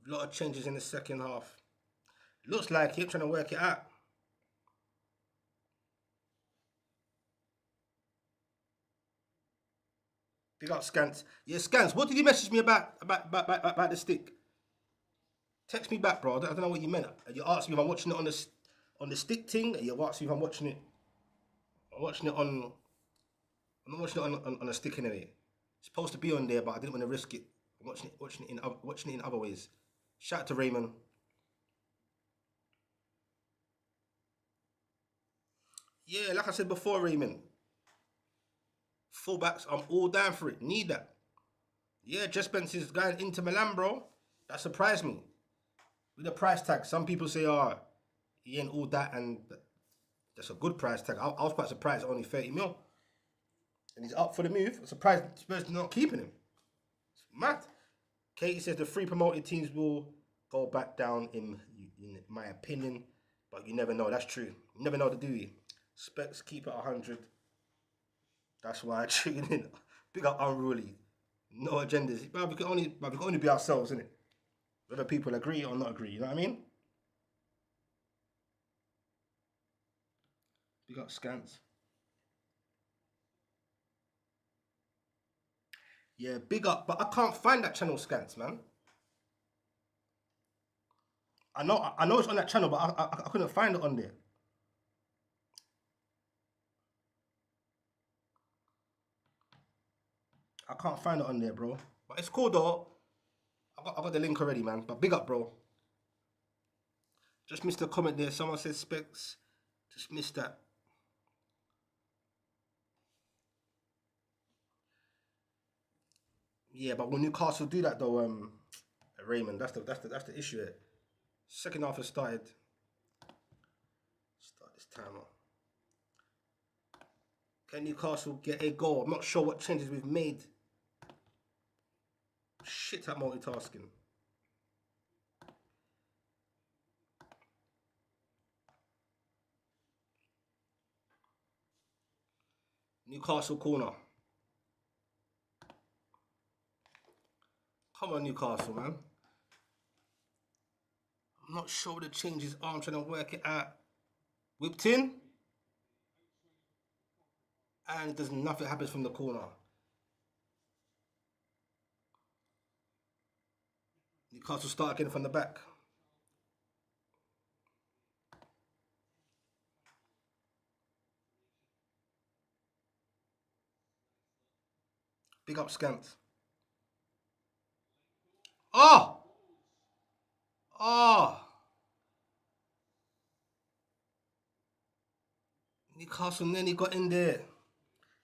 A lot of changes in the second half. Looks like it, trying to work it out. Big up Scans. Yeah, Scans, what did you message me about the stick? Text me back, bro. I don't know what you meant. You asked me if I'm watching it on the stick thing. You asked me if I'm watching it. I'm watching it on. I'm not watching it on a stick anyway. It's supposed to be on there, but I didn't want to risk it. I'm watching it in other ways. Shout out to Raymond. Yeah, like I said before, Raymond. Fullbacks, I'm all down for it. Need that. Yeah, Jess Spence is going into Milan, bro. That surprised me. With the price tag, some people say, oh, he ain't all that, and that's a good price tag. I was quite surprised at only 30 mil. And he's up for the move. I'm surprised Spurs not keeping him. It's mad. Katie says the three promoted teams will go back down, in my opinion. But you never know. That's true. You never know, do you? Specs keep at 100. That's why I tune in. Big up Unruly. No agendas. But we can only be ourselves, innit? Whether people agree or not agree, you know what I mean? Big up Scans. Yeah, big up. But I can't find that channel, Scans, man. I know it's on that channel, but I couldn't find it on there. I can't find it on there, bro. But it's cool though. I got the link already, man. But big up, bro. Just missed a comment there. Someone said Specs. Just missed that. Yeah, but will Newcastle do that though, Raymond? That's the issue here. Second half has started. Start this timer. Can Newcastle get a goal? I'm not sure what changes we've made. Shit at multitasking. Newcastle corner. Come on, Newcastle, man. I'm not sure what the changes are. I'm trying to work it out. Whipped in. And there's nothing happens from the corner. Newcastle start again from the back. Big up Scant. Oh! Oh! Newcastle nearly got in there.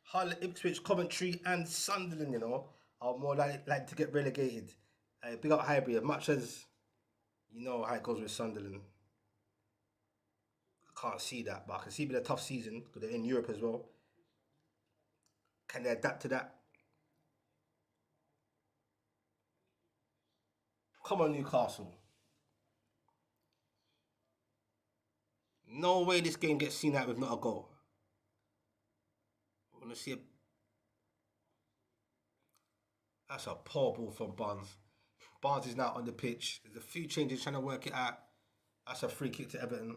Hull, Ipswich, Coventry and Sunderland, you know, are more like to get relegated. Big up Highbury, as much as you know how it goes with Sunderland. I can't see that, but I can see it being a tough season because they're in Europe as well. Can they adapt to that? Come on, Newcastle. No way this game gets seen out with not a goal. I want to see a... That's a poor ball from Barnes. Barnes is now on the pitch. There's a few changes trying to work it out. That's a free kick to Everton.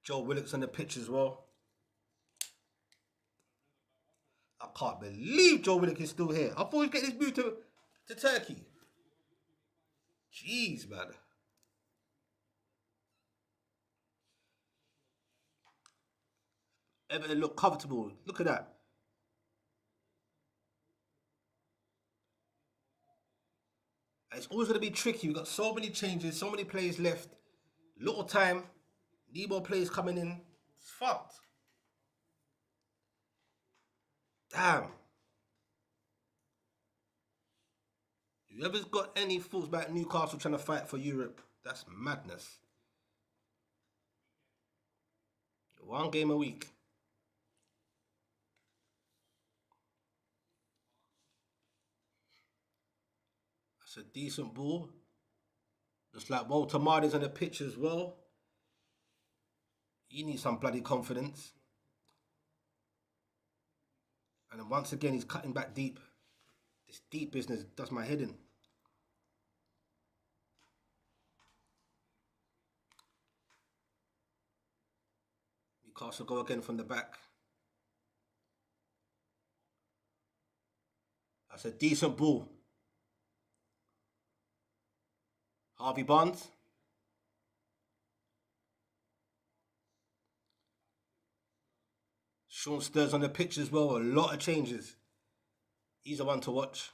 Joe Willock's on the pitch as well. I can't believe Joe Willock is still here. I thought he'd get this move to Turkey. Jeez, man. Everton look comfortable. Look at that. It's always going to be tricky. We've got so many changes, so many players left. Little time. Need more players coming in. It's fucked. Damn. Whoever's got any thoughts about Newcastle trying to fight for Europe, that's madness. One game a week. That's a decent ball. Just like Walter Martin's on the pitch as well. He needs some bloody confidence. And then once again, he's cutting back deep. This deep business does my head in. Newcastle go again from the back. That's a decent ball. Harvey Barnes. Sean Sturridge on the pitch as well. A lot of changes. He's the one to watch.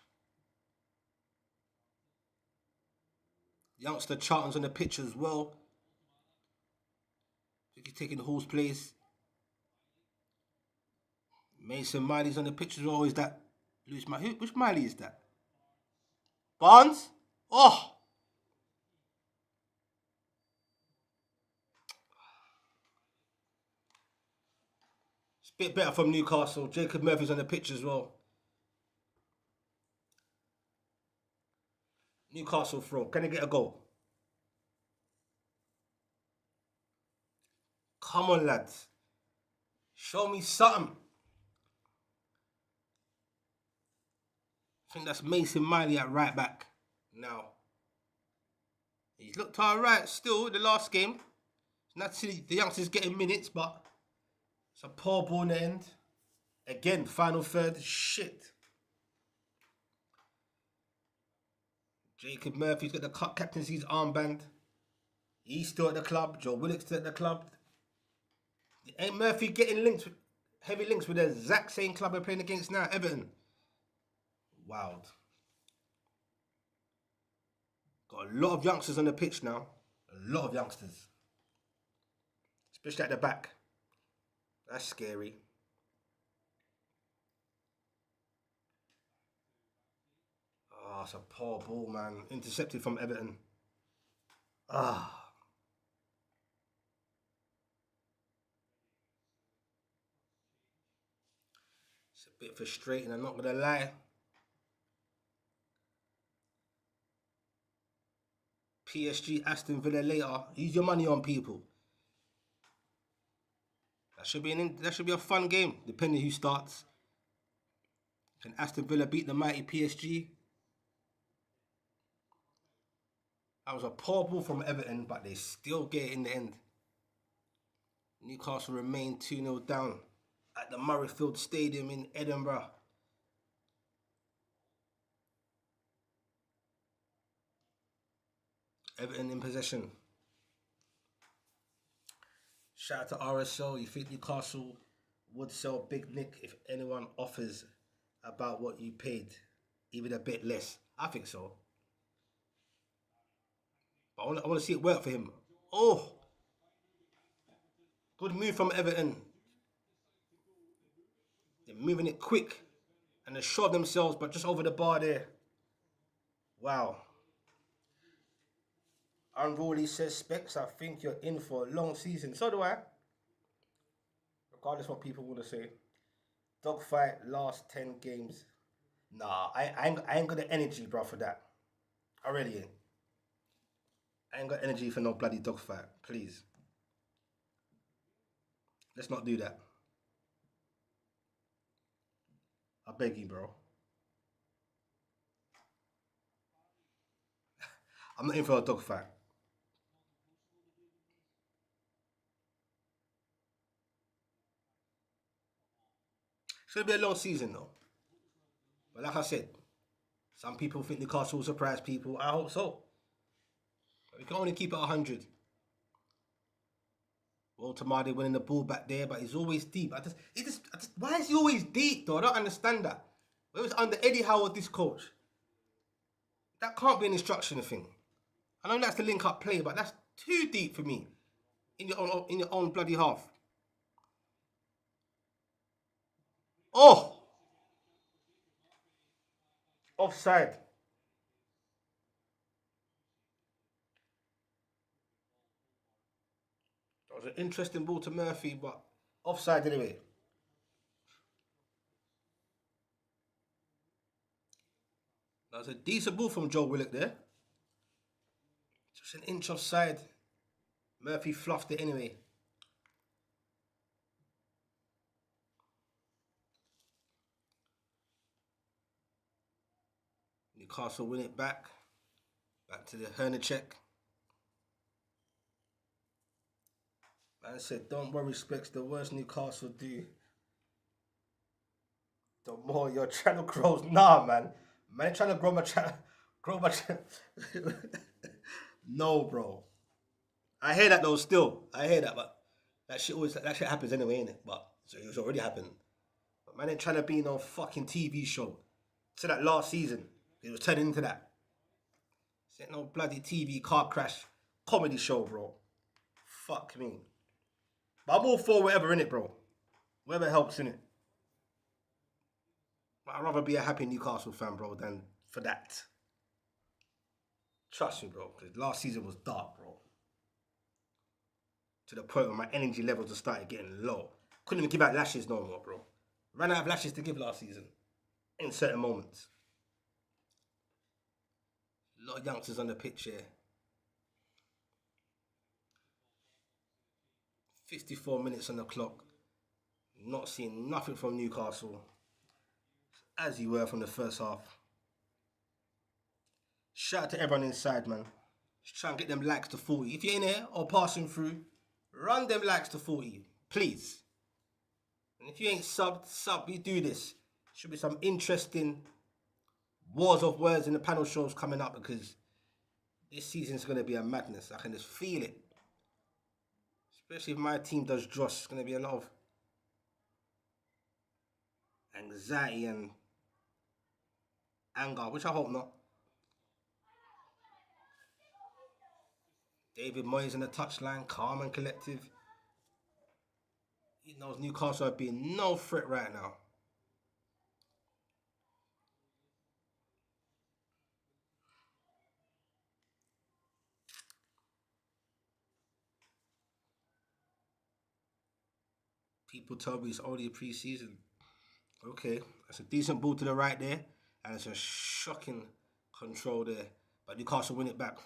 Youngster Charlton's on the pitch as well. I think he's taking Hall's place. Mason Miley's on the pitch as well. Is that Lewis Miley? Which Miley is that? Barnes? Oh! It's a bit better from Newcastle. Jacob Murphy's on the pitch as well. Newcastle throw. Can they get a goal? Come on, lads. Show me something. I think that's Mason Miley at right back now. He's looked alright still in the last game. Not to see the youngsters getting minutes, but it's a poor ball in the end. Again, final third. Shit. Jacob Murphy's got the captaincy's armband. He's still at the club. Joe Willock's still at the club. Ain't Murphy getting heavy links with the exact same club we're playing against now, Everton? Wild. Got a lot of youngsters on the pitch now. A lot of youngsters. Especially at the back. That's scary. Oh, it's a poor ball, man. Intercepted from Everton. Ah. It's a bit frustrating, I'm not going to lie. PSG, Aston Villa later. Use your money on people. That should be a fun game, depending who starts. Can Aston Villa beat the mighty PSG? That was a poor ball from Everton, but they still get it in the end. Newcastle remain 2-0 down at the Murrayfield Stadium in Edinburgh. Everton in possession. Shout out to RSL. You think Newcastle would sell Big Nick if anyone offers about what you paid, even a bit less? I think so. But I want to see it work for him. Oh! Good move from Everton. They're moving it quick. And they shot themselves, but just over the bar there. Wow. Unruly says, Specs, I think you're in for a long season. So do I. Regardless what people want to say. Dogfight, last 10 games. Nah, I ain't got the energy, bro, for that. I really ain't. I ain't got energy for no bloody dogfight. Please. Let's not do that. I beg you, bro. I'm not in for a dogfight. It's going to be a long season, though. But like I said, some people think Newcastle will surprise people. I hope so. But we can only keep it 100. Walter Mardy winning the ball back there, but he's always deep. Why is he always deep, though? I don't understand that. It was under Eddie Howard, this coach. That can't be an instruction thing. I know that's the link-up play, but that's too deep for me. In your own bloody half. Oh! Offside. That was an interesting ball to Murphy, but offside anyway. That was a decent ball from Joe Willock there. Just an inch offside. Murphy fluffed it anyway. Newcastle win it back. Back to the Herner check. Man said, don't worry, Specs, the worse Newcastle do, the more your channel grows. Nah, man. Man trying to grow my channel. Grow my channel. No, bro. I hear that though still. I hear that, but that shit happens anyway, innit? But so it's already happened. But man ain't trying to be no fucking TV show. To that last season. It was turning into that. This ain't no bloody TV car crash comedy show, bro. Fuck me. But I'm all for whatever in it, bro. Whatever helps in it. I'd rather be a happy Newcastle fan, bro, than for that. Trust me, bro, because last season was dark, bro. To the point where my energy levels just started getting low. Couldn't even give out lashes no more, bro. Ran out of lashes to give last season. In certain moments. A lot of youngsters on the pitch here. 54 minutes on the clock. Not seeing nothing from Newcastle. As you were from the first half. Shout out to everyone inside, man. Just try and get them likes to 40. If you're in here or passing through, run them likes to 40, please. And if you ain't sub, we do this. Should be some interesting wars of words in the panel shows coming up because this season's going to be a madness. I can just feel it. Especially if my team does dross, it's going to be a lot of anxiety and anger, which I hope not. David Moyes in the touchline, calm and collective. He knows Newcastle are being no threat right now. People tell me it's only a pre-season. Okay, that's a decent ball to the right there. And it's a shocking control there. But Newcastle win it back.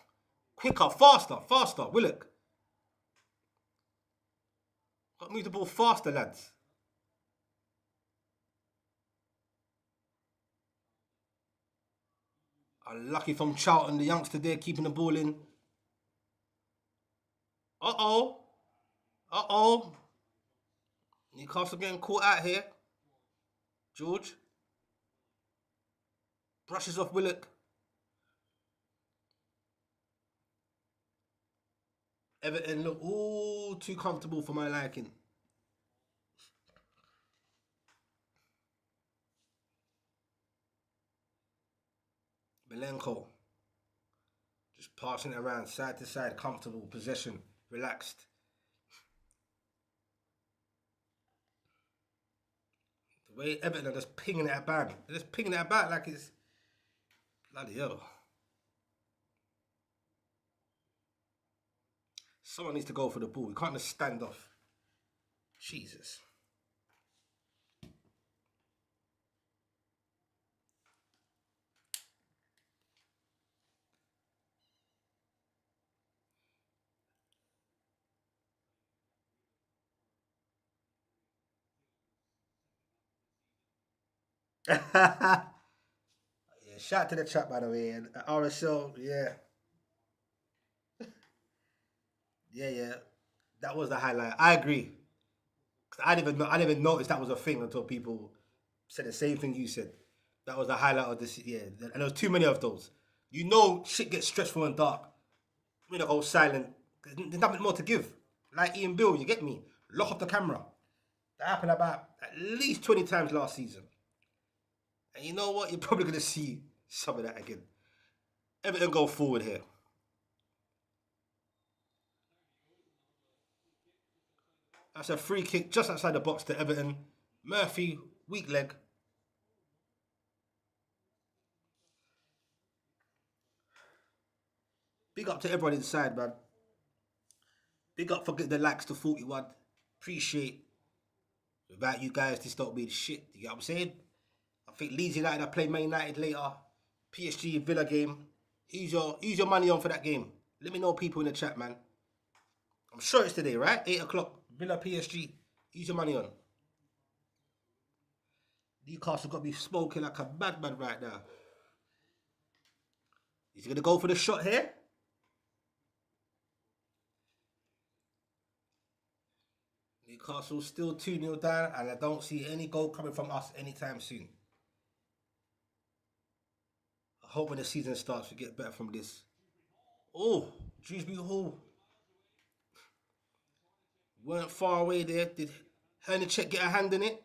Quicker, faster. Willock. Got to move the ball faster, lads. Unlucky from Charlton, the youngster there keeping the ball in. Uh-oh. Newcastle getting caught out here. George. Brushes off Willock. Everton look all too comfortable for my liking. Milenko. Just passing it around, side to side, comfortable, possession, relaxed. The way Everton are just pinging it about. They're just pinging it about like it's bloody hell. Someone needs to go for the ball. We can't just stand off. Jesus. Yeah, shout out to the chat by the way. And RSL, yeah. Yeah. That was the highlight. I agree. I didn't even notice that was a thing until people said the same thing you said. That was the highlight of this. Yeah, and there was too many of those. You know, shit gets stressful and dark. We're not go silent. There's nothing more to give. Like Ian Bill, you get me? Lock off the camera. That happened about at least 20 times last season. And you know what? You're probably going to see some of that again. Everton go forward here. That's a free kick just outside the box to Everton. Murphy, weak leg. Big up to everyone inside, man. Big up for getting the likes to 41. Appreciate. Without you guys, this don't mean shit. You get what I'm saying? I think Leeds United are playing Man United later. PSG Villa game. Use your money on for that game. Let me know, people in the chat, man. I'm sure it's today, right? 8 o'clock. Villa PSG. Use your money on. Newcastle got me smoking like a madman right now. Is he going to go for the shot here? Newcastle still 2-0 down, and I don't see any goal coming from us anytime soon. I hope when the season starts, we get better from this. Oh, Dewsbury Hall. Weren't far away there. Did Hernachek get a hand in it?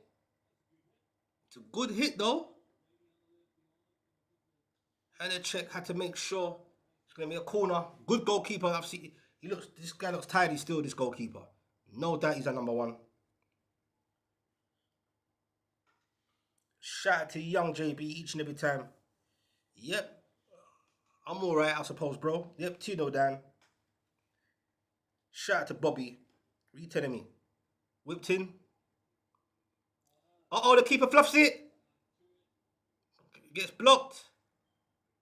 It's a good hit, though. Hernachek had to make sure it's going to be a corner. Good goalkeeper. I've seen. This guy looks tidy still, this goalkeeper. No doubt he's our number one. Shout out to young JB each and every time. Yep. I'm alright, I suppose, bro. Yep, 2-0 down. Shout out to Bobby. What are you telling me? Whipped in. Uh-oh, the keeper fluffs it. Gets blocked.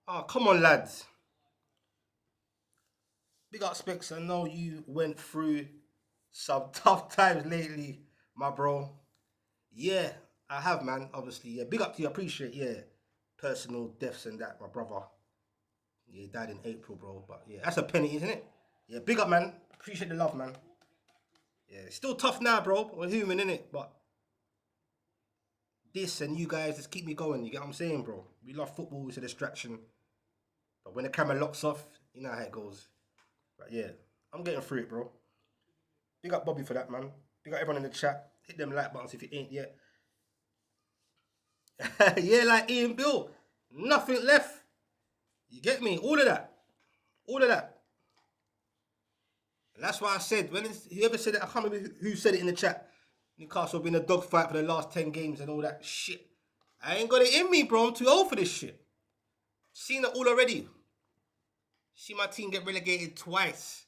Oh, come on, lads. Big up, Specs. I know you went through some tough times lately, my bro. Yeah, I have, man, obviously. Yeah, big up to you. I appreciate, yeah. Personal deaths and that, my brother. Yeah, he died in April, bro. But yeah, that's a penny, isn't it? Yeah, big up, man. Appreciate the love, man. Yeah, it's still tough now, bro. We're human, innit? But this and you guys just keep me going. You get what I'm saying, bro? We love football. It's a distraction. But when the camera locks off, you know how it goes. But yeah, I'm getting through it, bro. Big up Bobby for that, man. Big up everyone in the chat. Hit them like buttons if you ain't yet. Yeah, like Ian Bill. Nothing left. You get me? All of that. All of that. And that's why I said, whoever said it, I can't remember who said it in the chat. Newcastle been a dogfight for the last 10 games and all that shit. I ain't got it in me, bro. I'm too old for this shit. Seen it all already. See my team get relegated twice.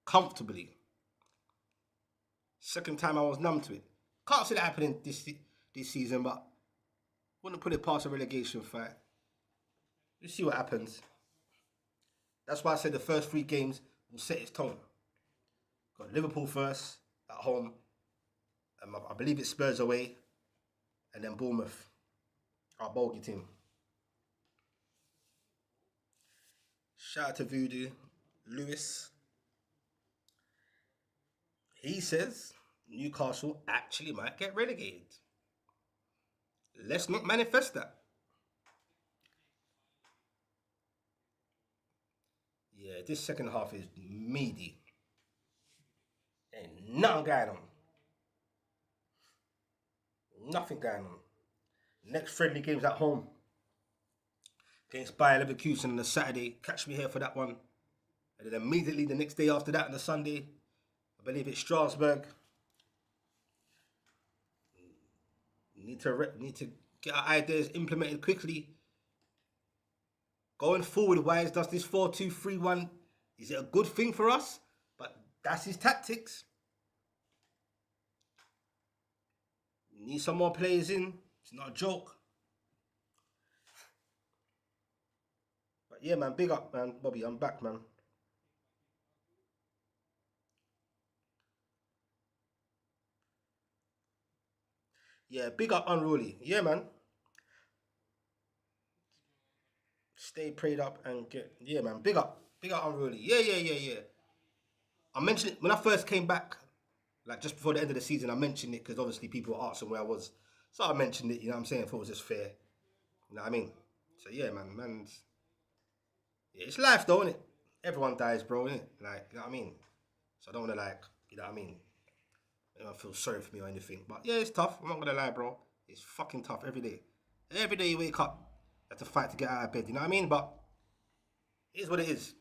Comfortably. Second time I was numb to it. Can't see that happening this season, but wouldn't put it past a relegation fight. We'll see what happens. That's why I said the first 3 games will set its tone. Got Liverpool first at home. I believe it's Spurs away. And then Bournemouth. Our bogey team. Shout out to Voodoo. Lewis. He says Newcastle actually might get relegated. Let's not manifest that. Yeah, this second half is meaty. Ain't nothing going on. Nothing going on. Next friendly game's at home. Against Bayer Leverkusen on the Saturday. Catch me here for that one. And then immediately the next day after that on the Sunday, I believe it's Strasbourg. Need to get our ideas implemented quickly. Going forward, Wise does this 4-2-3-1. Is it a good thing for us? But that's his tactics. Need some more players in. It's not a joke. But yeah, man, big up, man. Bobby, I'm back, man. Yeah, big up Unruly. Yeah, man. Stay prayed up and get... Yeah, man. Big up. Big up Unruly. Yeah. I mentioned it when I first came back, like just before the end of the season, I mentioned it because obviously people were asking where I was. So I mentioned it, you know what I'm saying? I thought it was just fair. You know what I mean? So yeah, man. Yeah, it's life though, innit? Everyone dies, bro, innit? Like, you know what I mean? So I don't want to like, you know what I mean? Anyone feel sorry for me or anything. But yeah, it's tough. I'm not going to lie, bro. It's fucking tough every day. Every day you wake up, you have to fight to get out of bed, you know what I mean? But it is what it is.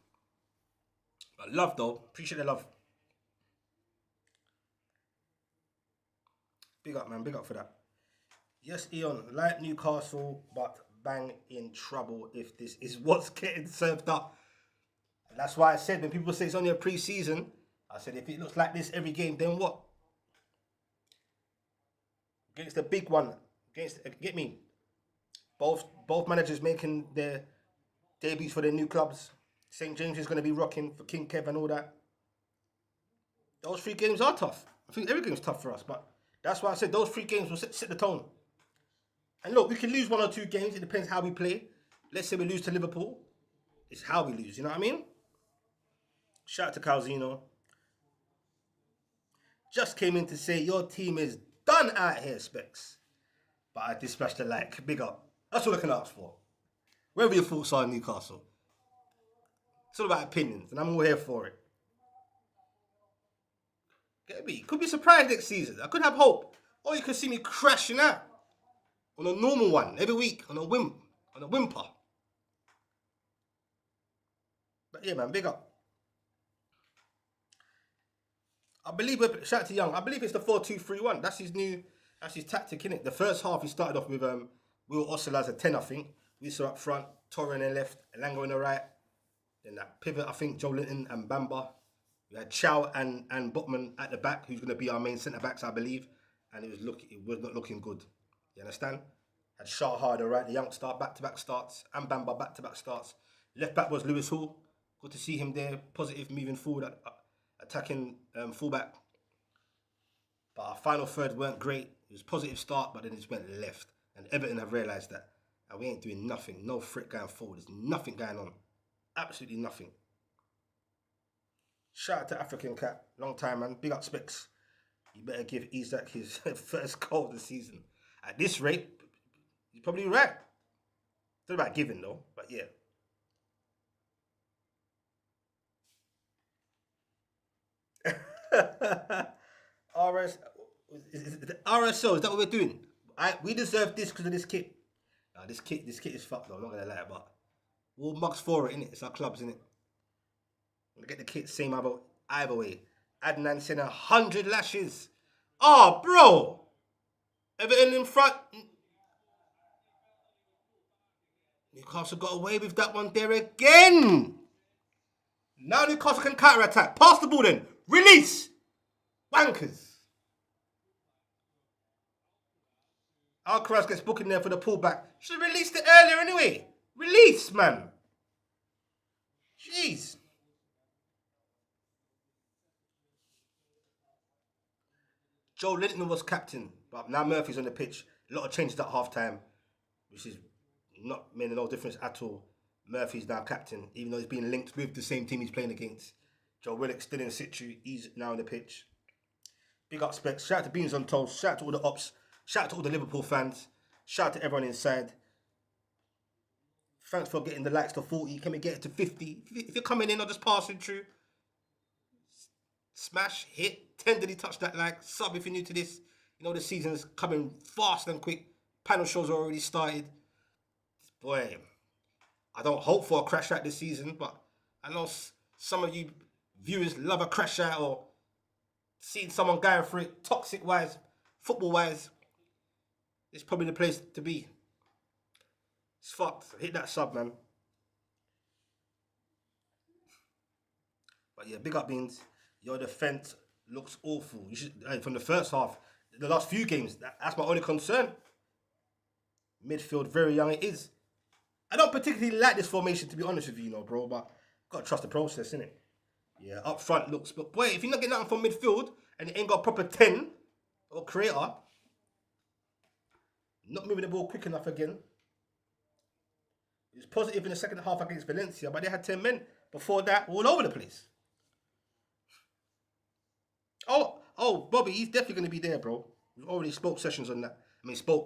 But love though. Appreciate the love. Big up, man. Big up for that. Yes, Eon. Like Newcastle, but bang in trouble if this is what's getting served up. And that's why I said when people say it's only a pre-season, I said if it looks like this every game, then what? Against the big one. Get me. Both managers making their debuts for their new clubs. St. James is going to be rocking for King Kev and all that. Those 3 games are tough. I think every game's tough for us, but that's why I said those 3 games will set the tone. And look, we can lose 1 or 2 games. It depends how we play. Let's say we lose to Liverpool. It's how we lose. You know what I mean? Shout out to Calzino. Just came in to say your team is done out here, Specs. But I dispatched the like. Big up. That's all I can ask for. Wherever your thoughts are in Newcastle. It's all about opinions, and I'm all here for it. Get me? Could be surprised next season. I could have hope. Or you could see me crashing out on a normal one every week on a whimper. But yeah, man, big up. I believe shout out to Young. I believe it's the 4-2-3-1. That's his tactic, innit? The first half he started off with Will Osler as a 10, I think. We saw up front, Torre on the left, Elango on the right. Then that pivot, I think Joe Linton and Bamba. We had Chow and Botman at the back, who's going to be our main centre backs, I believe. And it was not looking good. You understand? Had Shah Harder, right, the youngster, back-to-back starts, and Bamba back-to-back starts. Left back was Lewis Hall. Good to see him there, positive moving forward, attacking fullback. But our final third weren't great. It was a positive start, but then it just went left. And Everton have realised that. And we ain't doing nothing. No threat going forward. There's nothing going on. Absolutely nothing. Shout out to African Cat. Long time, man. Big up Specs. You better give Isaac his first goal of the season. At this rate, you're probably right. It's not about giving, though. But yeah. RSO, is that what we're doing? We deserve this because of this kit. Nah, this kit is fucked though, I'm not gonna lie, but we'll mugs for it, innit? It's our clubs, innit? I'm gonna get the kit same either way. Adnan sent 100 lashes. Oh, bro! Everton in front. Newcastle got away with that one there again. Now Newcastle can counter-attack. Pass the ball then. Release. Wankers. Alcaraz gets booked in there for the pullback. Should have released it earlier anyway. Release, man. Jeez. Joe Linton was captain, but now Murphy's on the pitch. A lot of changes at half-time, which is not making no difference at all. Murphy's now captain, even though he's been linked with the same team he's playing against. Joe Willock still in situ. He's now on the pitch. Big up Specs. Shout out to Beans on Toast. Shout out to all the ops. Shout out to all the Liverpool fans. Shout out to everyone inside. Thanks for getting the likes to 40. Can we get it to 50? If you're coming in or just passing through, smash, hit, tenderly touch that like. Sub if you're new to this. You know the season's coming fast and quick. Panel shows are already started. Boy, I don't hope for a crash out this season, but I know some of you viewers love a crash out or seeing someone going for it, toxic-wise, football-wise. It's probably the place to be. It's fucked. Hit that sub, man. But yeah, big up Beans. Your defence looks awful. You should, from the first half, the last few games, that's my only concern. Midfield, very young it is. I don't particularly like this formation, to be honest with you, bro, but got to trust the process, innit? Yeah, up front looks, but boy, if you're not getting nothing from midfield and you ain't got a proper 10 or creator, not moving the ball quick enough again. It was positive in the second half against Valencia, but they had 10 men. Before that, all over the place. Oh, Bobby, he's definitely going to be there, bro. We've already spoke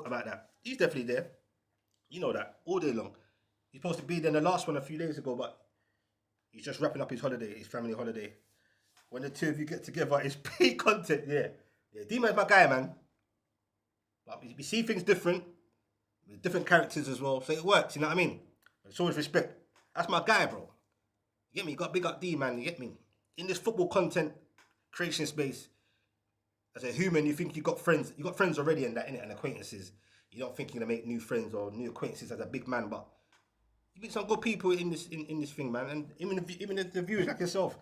about that. He's definitely there. You know that, all day long. He's supposed to be there in the last one a few days ago, but he's just wrapping up his holiday, his family holiday. When the two of you get together, it's peak content, yeah. Yeah, D-Man's my guy, man. But we see things different, with different characters as well, so it works, you know what I mean? But it's always respect. That's my guy, bro. You get me? You got big up D, man, you get me? In this football content creation space, as a human, you think you got friends already in that, innit, and acquaintances. You don't think you're gonna make new friends or new acquaintances as a big man, but you meet some good people in this thing, man. And even the viewers like yourself,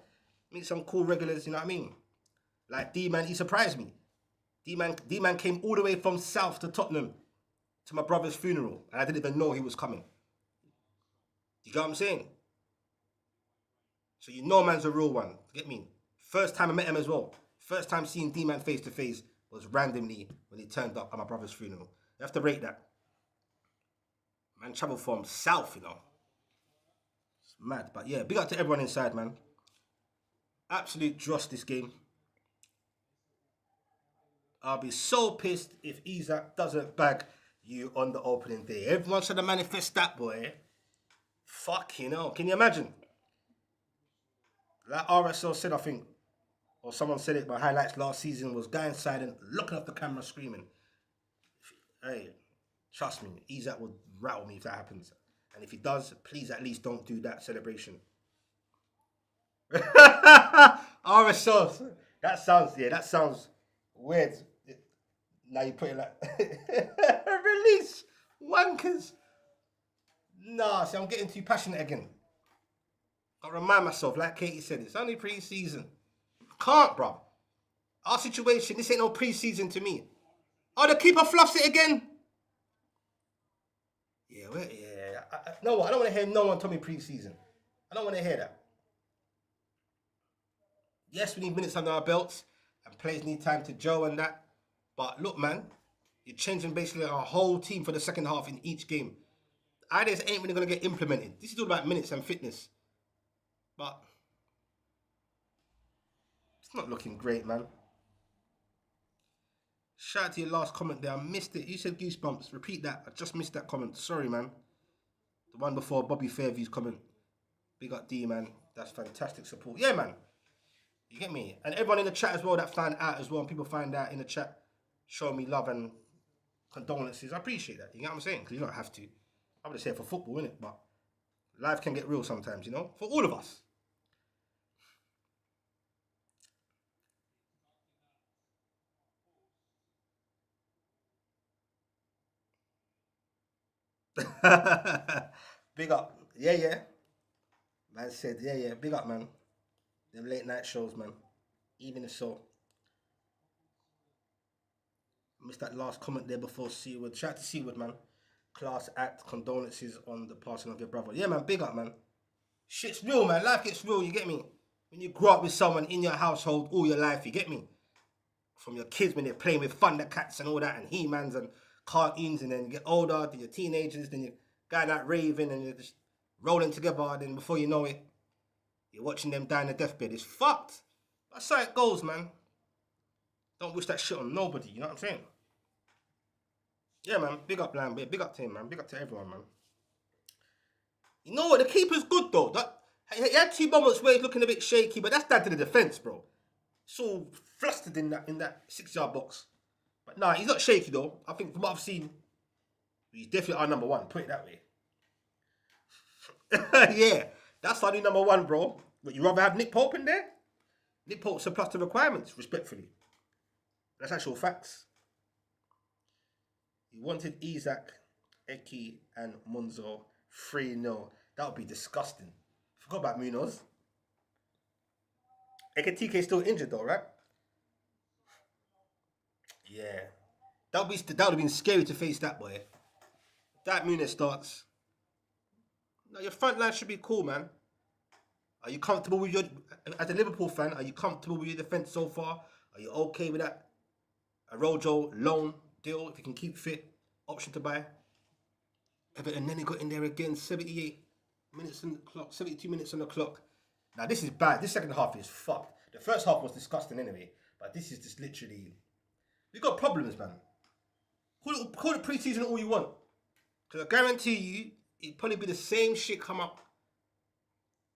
meet some cool regulars, you know what I mean? Like D-Man, he surprised me. D-Man came all the way from South to Tottenham to my brother's funeral, and I didn't even know he was coming. You get what I'm saying? So you know man's a real one. Get me? First time I met him as well. First time seeing D-Man face to face was randomly when he turned up at my brother's funeral. You have to rate that. Man travelled from South, you know. Mad. But yeah, big up to everyone inside, man. Absolute dross this game. I'll be so pissed if Isaac doesn't bag you on the opening day. Everyone's trying to manifest that, boy. Fuck, you know. Can you imagine? Like RSL said, I think, or someone said it, my highlights last season was guy inside and looking off the camera screaming. Hey, trust me, Isaac would rattle me if that happens. And if he does, please at least don't do that celebration. RSL. That sounds weird. Now you put it like release wankers. Nah, see, I'm getting too passionate again. I remind myself, like Katie said, it's only pre-season. Can't, bro. Our situation, this ain't no pre-season to me. Oh, the keeper fluffs it again. Yeah, no, I don't want to hear no one tell me pre-season. I don't want to hear that. Yes, we need minutes under our belts, and players need time to gel and that. But look, man, you're changing basically our whole team for the second half in each game. Ideas ain't really going to get implemented. This is all about minutes and fitness. But it's not looking great, man. Shout out to your last comment there. I missed it. You said goosebumps. Repeat that. I just missed that comment. Sorry, man. The one before Bobby Fairview's comment. Big up D, man. That's fantastic support. Yeah, man. You get me? And everyone in the chat as well that found out as well. And people find out in the chat. Show me love and condolences. I appreciate that. You know what I'm saying? Because you don't have to. I'm just here for football, innit? But life can get real sometimes, you know? For all of us. Big up. Yeah. Man said, yeah. Big up, man. Them late night shows, man. Even if so. Missed that last comment there before Seaward. Shout out to Seaward, man. Class act. Condolences on the passing of your brother. Yeah, man. Big up, man. Shit's real, man. Life gets real, you get me? When you grow up with someone in your household all your life, you get me? From your kids when they're playing with Thundercats and all that, and He-Mans and cartoons, and then you get older, then you're teenagers, then you're going out raving, and you're just rolling together, and then before you know it, you're watching them die in the deathbed. It's fucked. That's how it goes, man. Don't wish that shit on nobody, you know what I'm saying? Yeah, man. Big up, Lamb. Big up to him, man. Big up to everyone, man. You know what? The keeper's good, though. He had 2 moments where he's looking a bit shaky, but that's down to the defence, bro. It's all flustered in that 6-yard box. But nah, he's not shaky, though. I think from what I've seen, he's definitely our number 1. Put it that way. Yeah, that's our new number 1, bro. But you rather have Nick Pope in there? Nick Pope surpassed the requirements, respectfully. That's actual facts. He wanted Isaac, Eki, and Munzo 3-0. That would be disgusting. Forgot about Munoz. Ekatike still injured though, right? Yeah. That would have been scary to face that boy. That Munoz starts. No, your front line should be cool, man. Are you comfortable with as a Liverpool fan, are you comfortable with your defence so far? Are you okay with that? A Rojo loan deal, if you can keep fit, option to buy. Everton then he got in there again, 78 minutes on the clock, 72 minutes on the clock. Now this is bad. This second half is fucked. The first half was disgusting anyway, but this is just literally... We've got problems, man. Call it pre-season all you want. Because I guarantee you, it'd probably be the same shit come up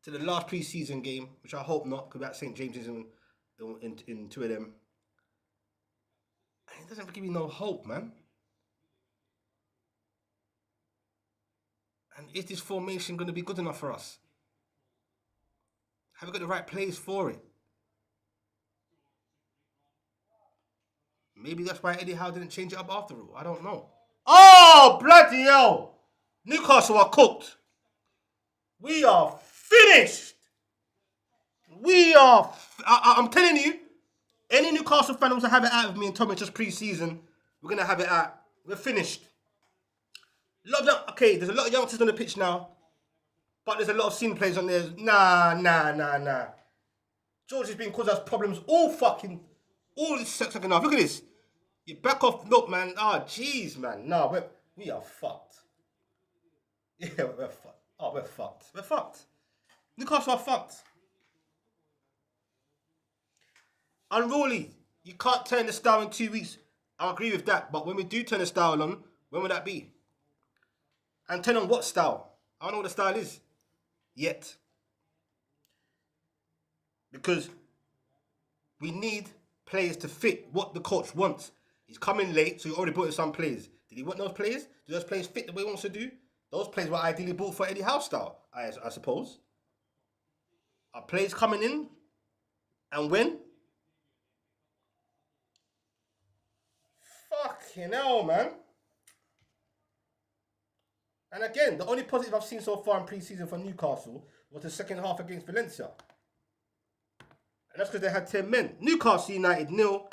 to the last pre-season game, which I hope not, because that St. James's in 2 of them. And it doesn't give me no hope, man. And is this formation going to be good enough for us? Have we got the right players for it? Maybe that's why Eddie Howe didn't change it up after all. I don't know. Oh, bloody hell! Newcastle are cooked. We are finished. I'm telling you, any Newcastle fan wants to have it out of me and Tommy just pre-season, we're going to have it out. We're finished. There's a lot of youngsters on the pitch now, but there's a lot of senior players on there. Nah. George has been causing us problems all this second half. Look at this. You back off. Look, man. Jeez, man. No, we are fucked. Yeah, we're fucked. We're fucked. Newcastle are fucked. Unruly. You can't turn the style in 2 weeks. I agree with that. But when we do turn the style on, when will that be? And turn on what style? I don't know what the style is yet. Because we need players to fit what the coach wants. He's coming late, so he already brought in some players. Did he want those players? Do those players fit the way he wants to do? Those players were ideally bought for Eddie Howe style, I suppose. Are players coming in? And when? Fucking hell, man. And again, the only positive I've seen so far in pre-season for Newcastle was the second half against Valencia. And that's because they had 10 men. Newcastle United 0.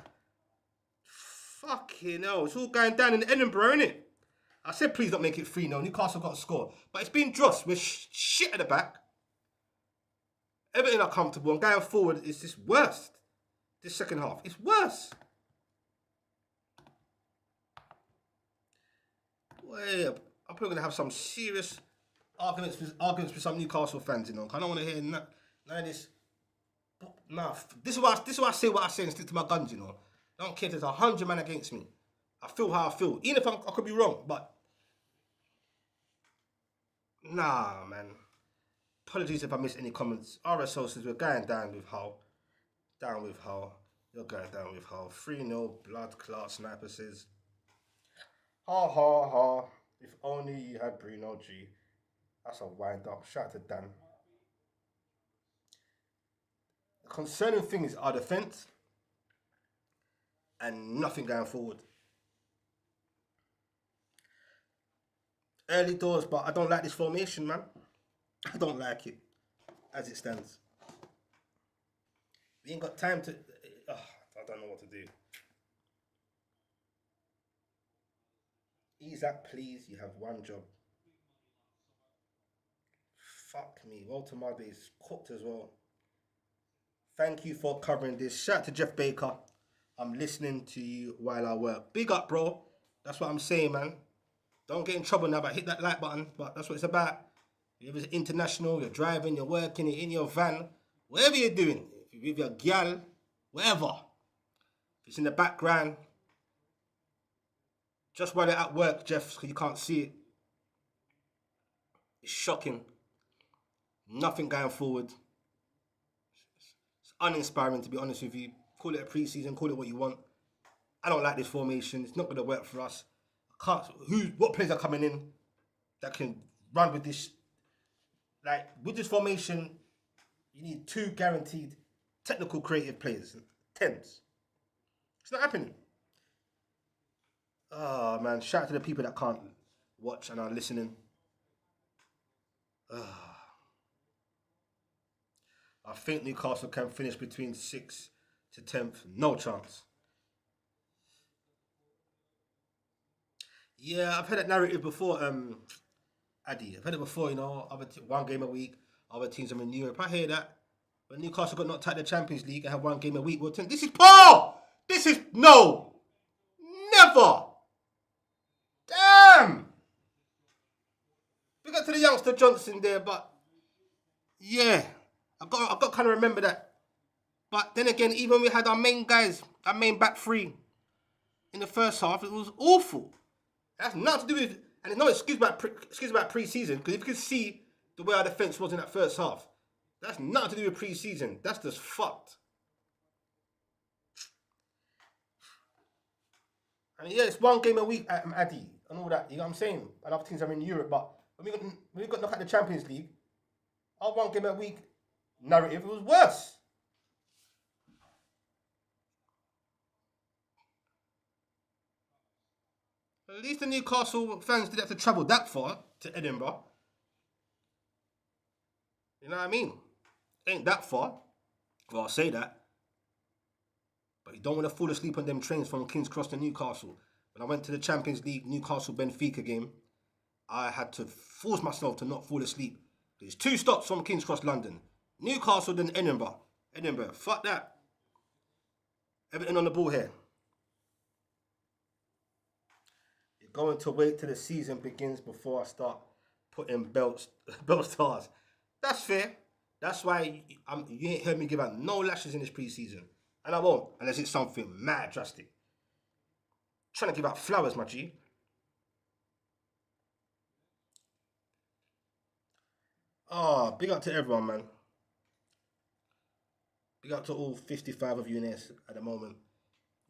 Fucking hell. It's all going down in Edinburgh, innit? I said please don't make it 3-0. Newcastle got a score. But it's been dross. We're shit at the back. Everton are comfortable. And going forward, it's just worse. This second half. It's worse. Wait, I'm probably going to have some serious arguments with some Newcastle fans, you know. I don't want to hear none of this. Nah, this is why I say what I say and stick to my guns, you know. I don't care if there's 100 men against me. I feel how I feel. Even if I could be wrong, but... Nah, man. Apologies if I missed any comments. RSO says we're going down with Hull. Down with Hull. You're going down with Hull. 3-0, blood clot. Sniper says... Ha ha ha. If only you had Bruno G. That's a wind up. Shout out to Dan. The concerning thing is our defence and nothing going forward. Early doors, but I don't like this formation, man. I don't like it as it stands. We ain't got time to... I don't know what to do. Isaac, please, you have one job. Fuck me. Walter Muddy is cooked as well. Thank you for covering this. Shout out to Jeff Baker. I'm listening to you while I work. Big up, bro. That's what I'm saying, man. Don't get in trouble now, but hit that like button. But that's what it's about. If it's international, you're driving, you're working, you're in your van, whatever you're doing, if you're with your gal, whatever. If it's in the background, just while you're at work, Jeff, because you can't see it. It's shocking. Nothing going forward. It's uninspiring, to be honest with you. Call it a pre-season, call it what you want. I don't like this formation. It's not going to work for us. What players are coming in that can run with this? Like, with this formation, you need 2 guaranteed technical creative players. 10s. It's not happening. Oh, man. Shout out to the people that can't watch and are listening. I think Newcastle can finish between 6th to 10th. No chance. Yeah, I've heard that narrative before, Addy. I've heard it before, you know, one game a week, other teams are in Europe. I hear that. When Newcastle got knocked out of the Champions League and have one game a week, this is Paul! This is, no! Never! Damn! We got to the youngster Johnson there, but yeah, I've got to kind of remember that. But then again, even when we had our main guys, our main back three in the first half, it was awful. That's nothing to do with, and there's no excuse about pre-season, because if you could see the way our defence was in that first half, that's nothing to do with pre-season. That's just fucked. I mean, yeah, it's one game a week at Addy and all that, you know what I'm saying? And other teams are in Europe, but when we got knocked out the Champions League, our one game a week narrative, it was worse. At least the Newcastle fans didn't have to travel that far to Edinburgh. You know what I mean? Ain't that far. Well, I'll say that. But you don't want to fall asleep on them trains from King's Cross to Newcastle. When I went to the Champions League Newcastle-Benfica game, I had to force myself to not fall asleep. There's 2 stops from King's Cross, London. Newcastle, then Edinburgh. Edinburgh, fuck that. Everton on the ball here. You're going to wait till the season begins before I start putting belt stars. That's fair. That's why you ain't heard me give out no lashes in this preseason. And I won't, unless it's something mad drastic. Trying to give out flowers, my G. Oh, big up to everyone, man. Big up to all 55 of you in this at the moment.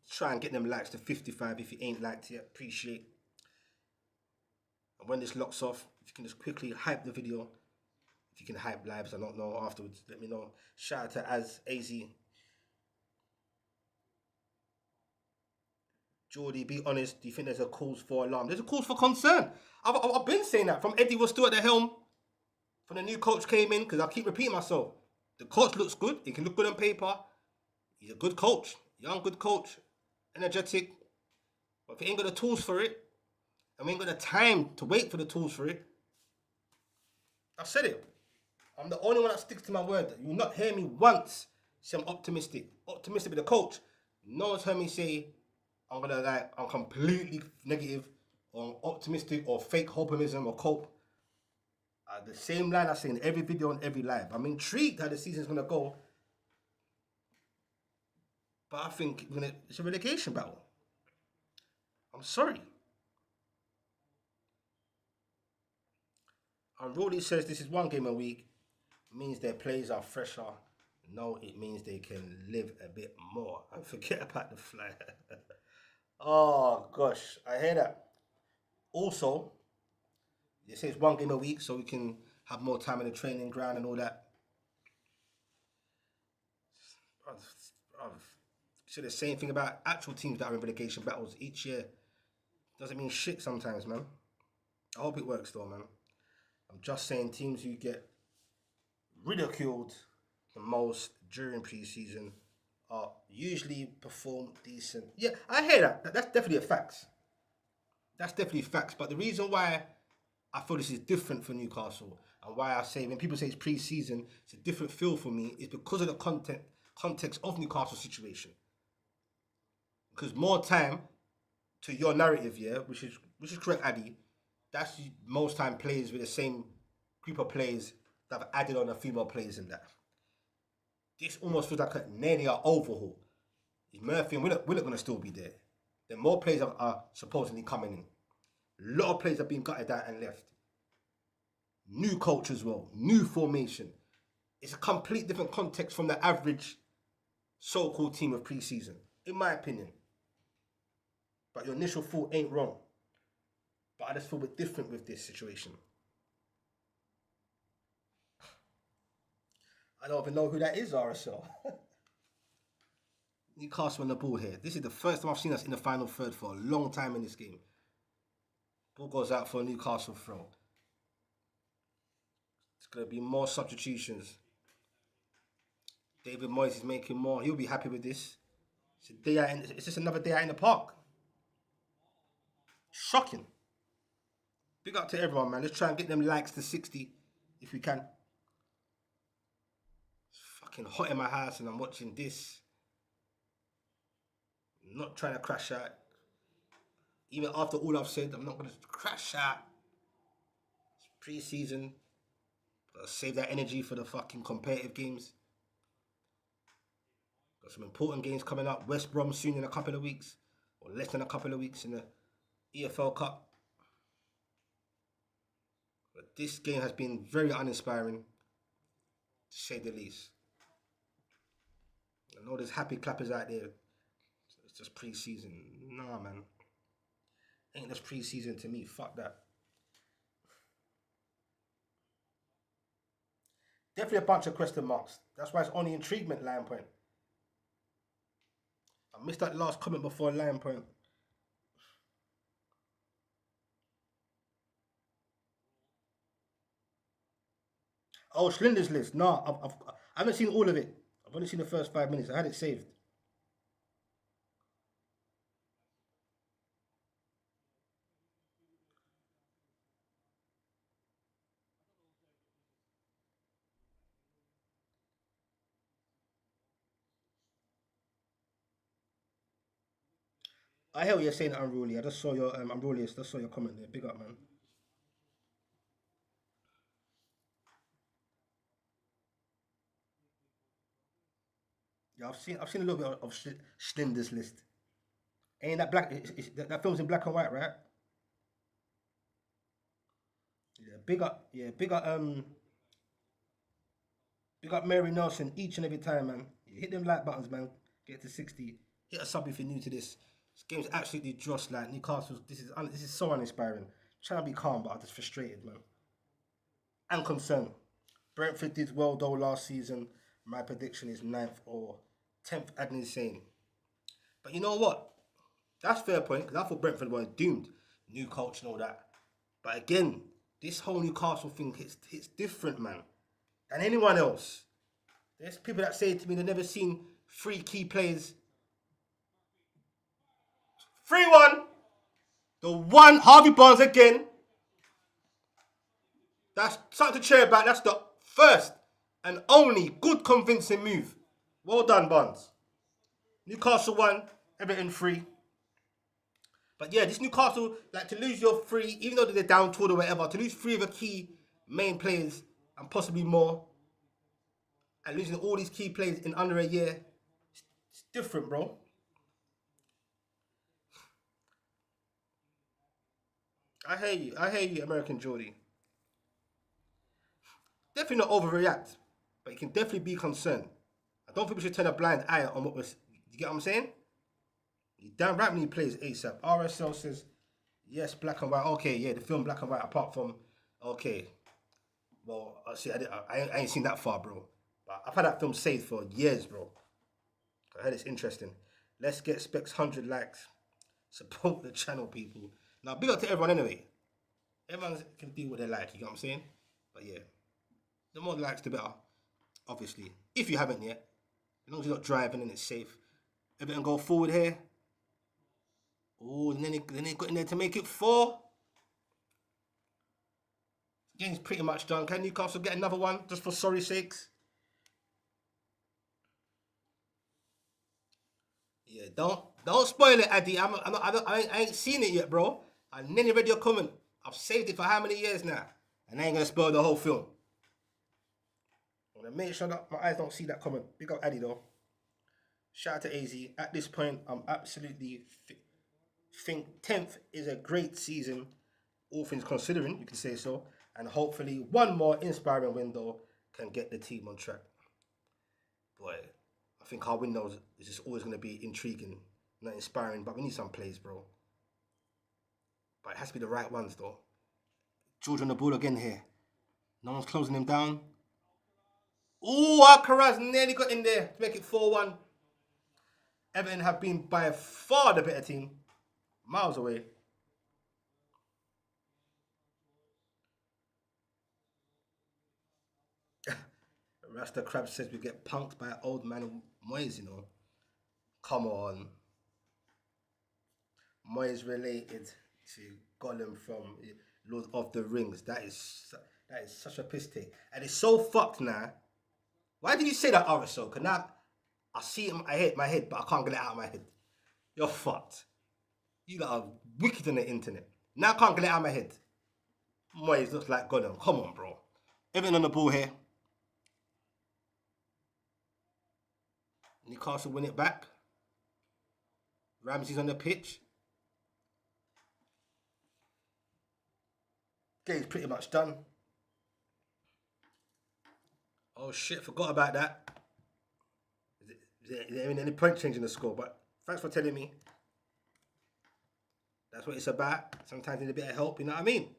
Try and get them likes to 55 if you ain't liked yet. Appreciate. And when this locks off, if you can just quickly hype the video. If you can hype lives, I don't know afterwards. Let me know. Shout out to AZ. Geordie, be honest. Do you think there's a cause for alarm? There's a cause for concern. I've been saying that from Eddie was still at the helm. From the new coach came in, because I keep repeating myself. The coach looks good. He can look good on paper. He's a good coach. Young, good coach. Energetic. But if he ain't got the tools for it, and we ain't got the time to wait for the tools for it, I've said it. I'm the only one that sticks to my word. You will not hear me once say I'm optimistic. Optimistic with the coach. No one's heard me say I'm completely negative or optimistic or fake hopeism or cope. The same line I say in every video and every live. I'm intrigued how the season's gonna go, but I think it's a relegation battle. I'm sorry. And Roddy says this is one game a week. It means their plays are fresher. No, it means they can live a bit more. And forget about the fly. Oh gosh, I hear that. Also, it says one game a week so we can have more time in the training ground and all that. I've said the same thing about actual teams that are in relegation battles each year. Doesn't mean shit sometimes, man. I hope it works though, man. I'm just saying teams who get ridiculed the most during preseason are usually perform decent. Yeah, I hear that. That's definitely a fact. That's definitely facts. But the reason why I feel this is different for Newcastle and why I say when people say it's pre-season, it's a different feel for me is because of the context of Newcastle's situation. Because more time to your narrative, yeah, which is correct, Addy. That's most time plays with the same group of players that have added on a few more players in that. This almost feels like nearly an overhaul. Is Murphy and Willock going to still be there? Then more players are supposedly coming in. A lot of players have been gutted out and left. New coach as well. New formation. It's a complete different context from the average so-called team of pre-season, in my opinion. But your initial thought ain't wrong. But I just feel a bit different with this situation. I don't even know who that is, RSL. Newcastle on the ball here. This is the first time I've seen us in the final third for a long time in this game. Ball goes out for a Newcastle throw. It's going to be more substitutions. David Moyes is making more. He'll be happy with this. It's just another day out in the park. Shocking. Big up to everyone, man. Let's try and get them likes to 60 if we can. It's fucking hot in my house and I'm watching this. I'm not trying to crash out. Even after all I've said, I'm not going to crash out. It's pre-season. Gotta save that energy for the fucking competitive games. Got some important games coming up. West Brom soon in a couple of weeks. Or less than a couple of weeks in the EFL Cup. But this game has been very uninspiring, to say the least. I know there's happy clappers out there. It's just pre-season. Nah, man. Ain't this pre-season to me. Fuck that. Definitely a bunch of question marks. That's why it's only intriguement, Lion Point. I missed that last comment before Lion Point. Oh, Schlinder's list. No, I haven't seen all of it. I've only seen the first 5 minutes. I had it saved. I hear what you're saying, Unruly. I just saw your Unruly. I just saw your comment there. Big up, man. Yeah, I've seen a little bit of Schindler's List. Ain't that black? That film's in black and white, right? Yeah, big up Mary Nelson each and every time, man. You hit them like buttons, man. Get to 60. Hit a sub if you're new to this. This game's absolutely dross. Like Newcastle, this is so uninspiring. Trying to be calm, but I'm just frustrated, man. And concerned. Brentford did well though last season. My prediction is ninth or 10th, Agnew saying. But you know what? That's fair point, because I thought Brentford were doomed. New coach and all that. But again, this whole Newcastle thing hits different, man, than anyone else. There's people that say to me they've never seen three key players. 3-1. The one, Harvey Barnes again. That's something to cheer about. That's the first and only good convincing move. Well done, Barnes. Newcastle 1, Everton 3. But yeah, this Newcastle, like to lose your three, even though they're down toward or whatever, to lose three of the key main players and possibly more, and losing all these key players in under a year, it's different, bro. I hear you, American Geordie. Definitely not overreact, but you can definitely be concerned. I don't think we should turn a blind eye on what we're. You get what I'm saying? You damn right when he plays ASAP. RSL says, yes, black and white. Okay, yeah, the film black and white. Apart from, okay, well, see, I ain't seen that far, bro. But I've had that film saved for years, bro. I heard it's interesting. Let's get Specs 100 likes. Support the channel, people. Now, big up to everyone anyway. Everyone can do what they like, you know what I'm saying? But yeah, the more likes, the better. Obviously, if you haven't yet, as long as you're not driving and it's safe. Everything go forward here. Oh, and then they got in there to make it 4. Game's pretty much done. Can Newcastle get another one just for sorry sakes? Yeah, don't spoil it, Addy. I ain't seen it yet, bro. I nearly read your comment. I've saved it for how many years now, and I ain't gonna spoil the whole film. I'm gonna make sure that my eyes don't see that comment. Big up Addy though. Shout out to AZ. At this point, I'm absolutely think 10th is a great season, all things considering, you can say so. And hopefully one more inspiring window can get the team on track. Boy, I think our windows is just always going to be intriguing, not inspiring, but we need some plays, bro. But it has to be the right ones, though. George on the ball again here. No one's closing him down. Ooh, Alcaraz nearly got in there to make it 4-1. Everton have been by far the better team. Miles away. Rasta Crab says we get punked by old man Moyes, you know. Come on. Moyes related to Gollum from Lord of the Rings. That is such a piss take. And it's so fucked now. Why did you say that, RSO? Because now I see it in my head, but I can't get it out of my head. You're fucked. You lot are wicked on the internet. Now I can't get it out of my head. Moyes looks like Gollum. Come on, bro. Everything on the ball here. Newcastle win it back. Ramsey's on the pitch. Game's pretty much done. Oh shit, forgot about that. Is there any point change in the score? But thanks for telling me. That's what it's about. Sometimes you need a bit of help, you know what I mean?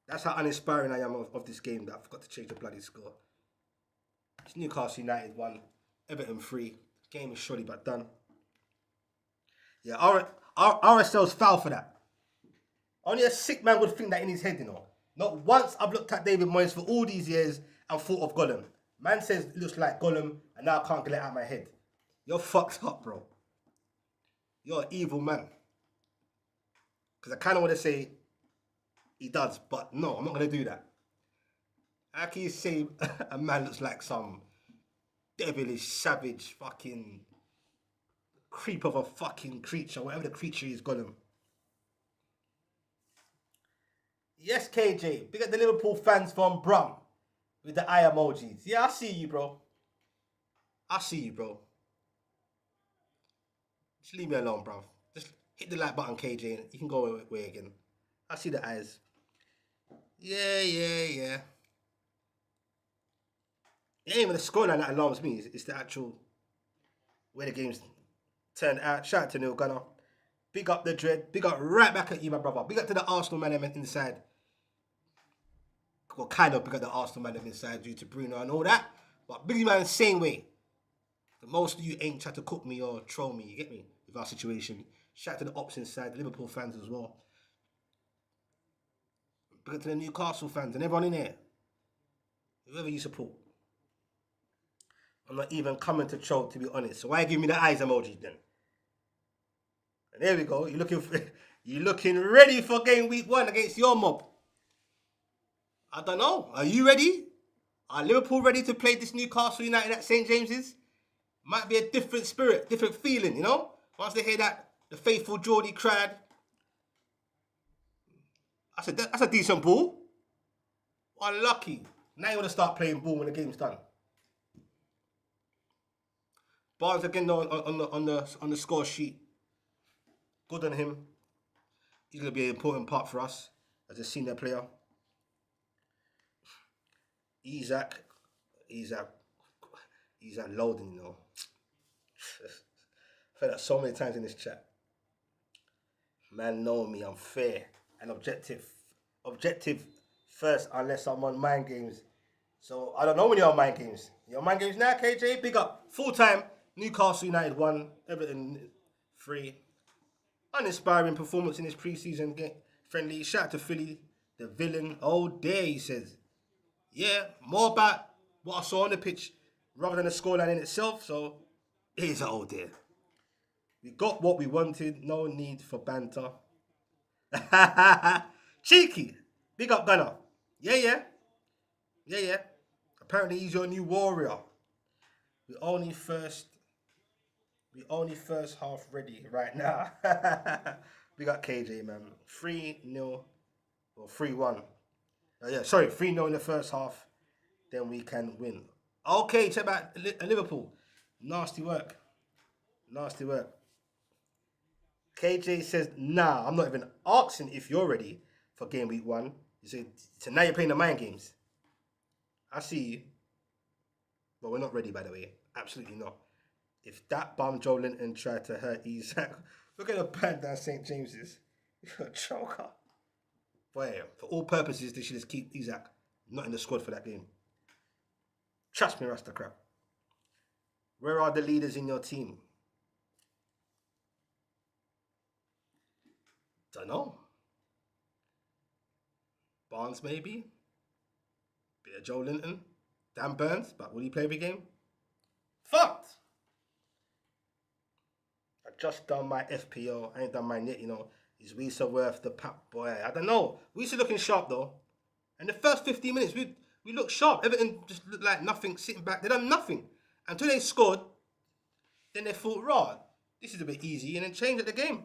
That's how uninspiring I am of this game that I forgot to change the bloody score. It's Newcastle United 1, Everton 3. Game is surely but done. Yeah, RSL's foul for that. Only a sick man would think that in his head, you know. Not once I've looked at David Moyes for all these years and thought of Gollum. Man says it looks like Gollum and now I can't get it out of my head. You're fucked up, bro. You're an evil man. Because I kind of want to say he does, but no, I'm not going to do that. How can you say a man looks like some devilish, savage, fucking creep of a fucking creature, whatever the creature is, Gollum? Yes, KJ. Big up the Liverpool fans from Brum with the eye emojis. Yeah, I see you, bro. I see you, bro. Just leave me alone, bro. Just hit the like button, KJ, and you can go away again. I see the eyes. Yeah, yeah, yeah. It ain't even the scoreline that alarms me. It's the actual way the game's turned out. Shout out to Neil Gunner. Big up the dread. Big up right back at you, my brother. Big up to the Arsenal man inside. Well, kind of big up the Arsenal man inside due to Bruno and all that. But big man, same way. The most of you ain't trying to cook me or troll me. You get me? With our situation. Shout out to the ops inside, the Liverpool fans as well. Big up to the Newcastle fans and everyone in there. Whoever you support. I'm not even coming to troll, to be honest. So why give me the eyes emoji then? And there we go. You're looking ready for game week 1 against your mob. I don't know. Are you ready? Are Liverpool ready to play this Newcastle United at St. James's? Might be a different spirit, different feeling, you know? Once they hear that, the faithful Geordie cried. That's a decent ball. Unlucky. Now you want to start playing ball when the game's done. Barnes again though on the score sheet. Good on him. He's gonna be an important part for us as a senior player. Isaac loading, you know. I've heard that so many times in this chat. Man, know me, I'm fair and objective. Objective first, unless I'm on mind games. So I don't know when you're on mind games. You're on mind games now, KJ. Big up. Full time. Newcastle United 1, Everton 3. Uninspiring performance in this pre-season friendly. Shout out to Philly, the villain. Oh, there, he says. Yeah, more about what I saw on the pitch rather than the scoreline in itself. So, here's an old dear. We got what we wanted. No need for banter. Cheeky. Big up Gunner. Yeah. Apparently, he's your new warrior. We only first half ready right now. We got KJ, man. 3-0 or 3-1. 3-0 in the first half. Then we can win. Okay, check out Liverpool. Nasty work. KJ says, nah, I'm not even asking if you're ready for game week 1. You say, so now you're playing the mind games. I see you. But we're not ready, by the way. Absolutely not. If that bum Joe Linton tried to hurt Isaac, we're going to ban down St. James's. You're a joker. Boy, for all purposes, they should just keep Isaac not in the squad for that game. Trust me, Rasta crap. Where are the leaders in your team? Don't know. Barnes, maybe. Bit of Joe Linton. Dan Burns, but will he play every game? Fucked! I just done my FPO. I ain't done my knit, you know. Is Weezer worth the pap? Boy, I don't know. Weezer looking sharp, though. And the first 15 minutes, we looked sharp. Everton just looked like nothing, sitting back. They done nothing. Until they scored, then they thought, raw, this is a bit easy, and then changed at the game.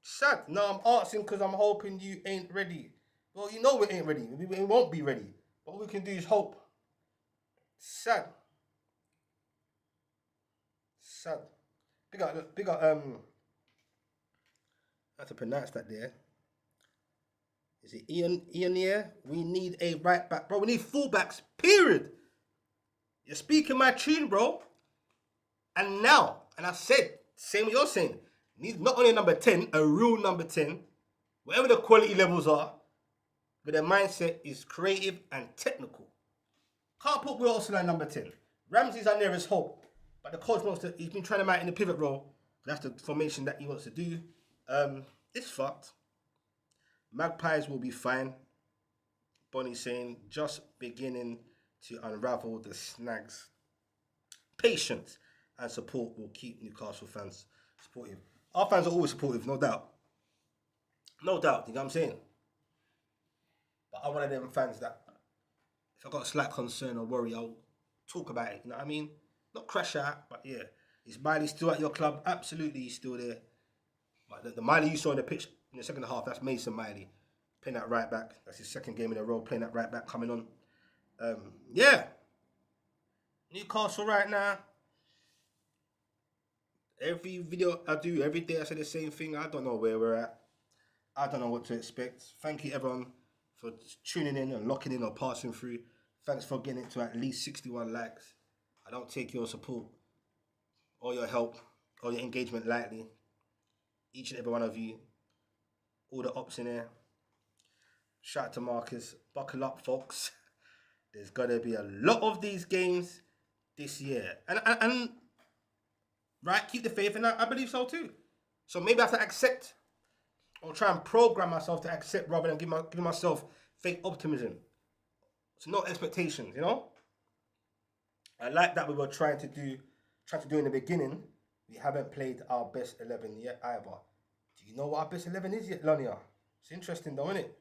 Sad. No, I'm asking because I'm hoping you ain't ready. Well, you know we ain't ready. We won't be ready. All we can do is hope. Sad. Big up, I have to pronounce that there. Is it Ian here? We need a right back. Bro, we need fullbacks, period. You're speaking my tune, bro. And now, and I said, same what you're saying, need not only a number 10, a real number 10, whatever the quality levels are, but their mindset is creative and technical. Can't put Will Olsen at number 10. Ramsey's our nearest hope, but the coach he's been trying him out in the pivot role. That's the formation that he wants to do. It's fucked. Magpies will be fine. Bonnie saying, just beginning to unravel the snags. Patience and support will keep Newcastle fans supportive. Our fans are always supportive, no doubt. No doubt, you know what I'm saying? But I'm one of them fans that if I've got a slight concern or worry, I'll talk about it, you know what I mean? Not crash out, but yeah. Is Miley still at your club? Absolutely, he's still there. But the Miley you saw in the pitch in the second half, that's Mason Miley. Playing that right back. That's his second game in a row, playing that right back, coming on. Yeah, Newcastle right now. Every video I do, every day I say the same thing. I don't know where we're at. I don't know what to expect. Thank you everyone for tuning in and locking in or passing through. Thanks for getting it to at least 61 likes. I don't take your support or your help or your engagement lightly. Each and every one of you. All the ops in there. Shout out to Marcus. Buckle up, folks. There's gonna be a lot of these games this year. And right, keep the faith, and I believe so too. So maybe I have to accept or try and program myself to accept rather than giving myself fake optimism. So no expectations, you know? I like that we were trying to do in the beginning. We haven't played our best 11 yet either. Do you know what our best 11 is yet, Lonia? It's interesting though, isn't it?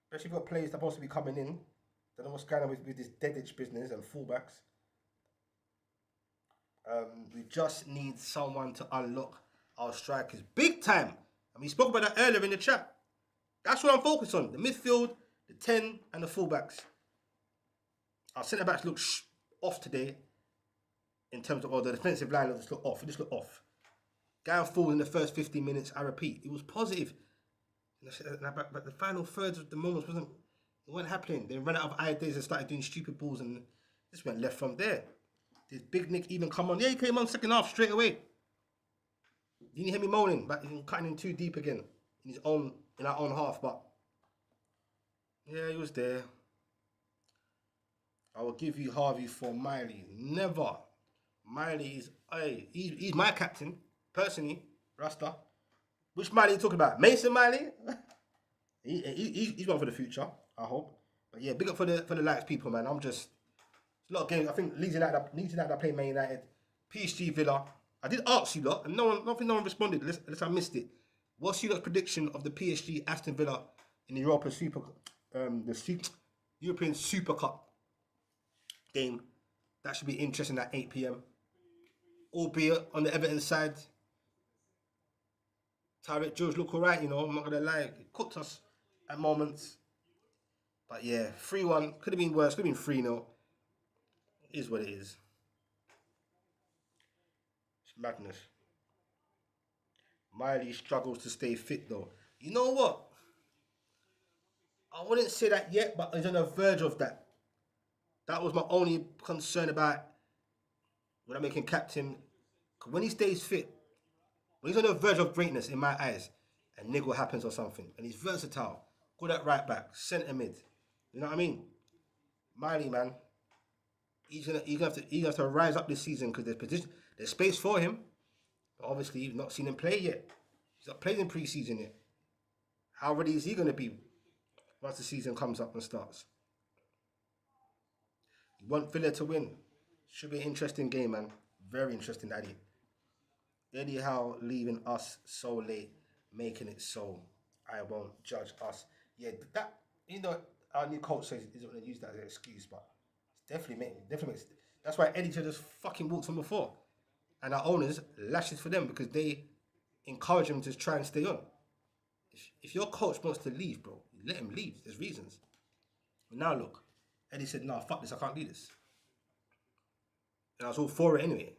Especially if you've got players that are supposed to be coming in. Don't know what's going on with this deadage business and fullbacks. We just need someone to unlock our strikers big time. And we spoke about that earlier in the chat. That's what I'm focused on. The midfield, the 10 and the fullbacks. Our centre-backs look off today in terms of, the defensive line just look off. It just looked off. Going forward in the first 15 minutes, I repeat, it was positive. But the final thirds of the moments weren't happening. They ran out of ideas and started doing stupid balls and just went left from there. Did Big Nick even come on? Yeah, he came on second half straight away. Didn't hear me moaning, but he's cutting in too deep again in our own half. But yeah, he was there. I will give you Harvey for Miley. Never. Miley is he's my captain personally. Rasta. Which Miley are you talking about? Mason Miley? he's one for the future. I hope. But yeah, big up for the likes people, man. I'm just a lot of games. I think Leeds United are playing Man United, PSG Villa. I did ask you lot, and no one responded unless I missed it. What's your prediction of the PSG Aston Villa in the European Super Cup game? That should be interesting at 8 p.m. Albeit on the Everton side, Tyreek George look alright, you know. I'm not gonna lie, he cooked us at moments. But yeah, 3-1 could have been worse. Could have been 3-0. It is what it is. It's madness. Miley struggles to stay fit though. You know what? I wouldn't say that yet, but he's on the verge of that. That was my only concern about when I'm making captain. When he stays fit, when he's on the verge of greatness in my eyes, and niggle happens or something, and he's versatile, good at right back, centre mid. You know what I mean? Miley, man, he's gonna have to rise up this season because there's space for him. But obviously, you've not seen him play yet. He's not played in pre-season yet. How ready is he gonna be once the season comes up and starts? You want Villa to win. Should be an interesting game, man. Very interesting, Addy. Eddie Howe leaving us so late, making it so I won't judge us. Yeah, that, you know, our new coach says he's not going to use that as an excuse, but it's definitely makes. That's why Eddie just fucking walked from before. And our owners lashes for them because they encourage him to try and stay on. If your coach wants to leave, bro, let him leave. There's reasons. But now look, Eddie said, nah, fuck this, I can't do this. And I was all for it anyway.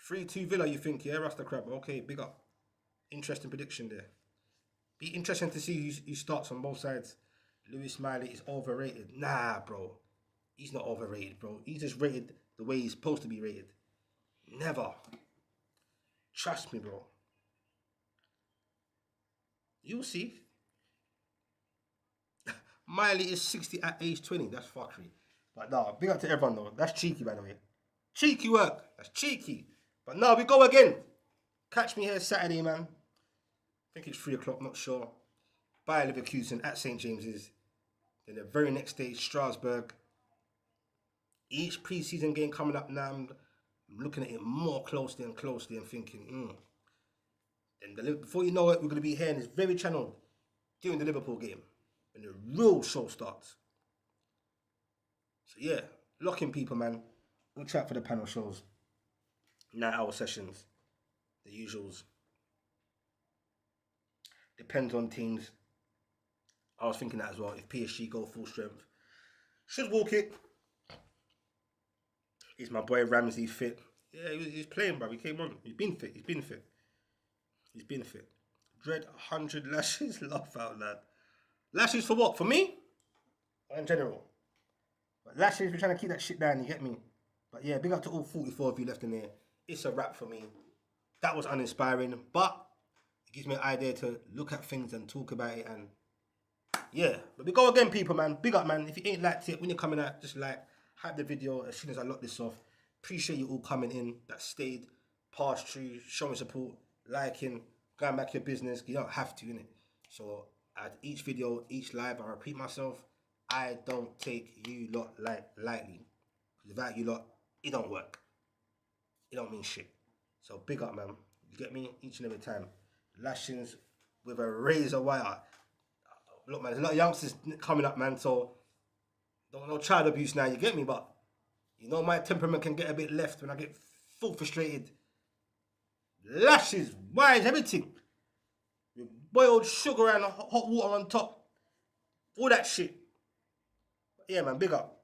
3-2 Villa, you think, yeah, Rasta Crab. Okay, big up. Interesting prediction there. Be interesting to see who starts on both sides. Lewis Smiley is overrated. Nah, bro. He's not overrated, bro. He's just rated the way he's supposed to be rated. Never. Trust me, bro. You'll see. Miley is 60 at age 20. That's fuckery. But no, big up to everyone though. That's cheeky, by the way. Cheeky work. That's cheeky. But no, we go again. Catch me here Saturday, man. I think it's 3 o'clock, not sure. Bayer Leverkusen at St. James's. Then the very next day, Strasbourg. Each pre-season game coming up now, I'm looking at it more closely and thinking, Then before you know it, we're going to be here in this very channel during the Liverpool game. When the real show starts. So yeah, lock in people, man. Watch out for the panel shows. 9-hour sessions. The usuals. Depends on teams. I was thinking that as well. If PSG go full strength. Should walk it. Is my boy Ramsey fit? Yeah, he's playing, bro. He came on. He's been fit. He's been fit. He's been fit. Dread 100 lashes. Laugh out loud. Lashes for what? For me? Or in general? But lashes, we're trying to keep that shit down, you get me? But yeah, big up to all 44 of you left in there. It's a wrap for me. That was uninspiring, but it gives me an idea to look at things and talk about it. And yeah, but we go again, people, man. Big up, man. If you ain't liked it, when you're coming out, just like, hype the video as soon as I lock this off. Appreciate you all coming in, that stayed, passed through, showing support, liking, going back your business. You don't have to, innit? So at each video, each live, I repeat myself, I don't take you lot lightly. Without you lot, it don't work. It don't mean shit. So big up, man. You get me? Each and every time. Lashings with a razor wire. Look, man, there's a lot of youngsters coming up, man, so don't know child abuse now, you get me? But you know my temperament can get a bit left when I get full frustrated. Lashes, wires, everything. With boiled sugar and hot water on top. All that shit. But yeah, man, big up.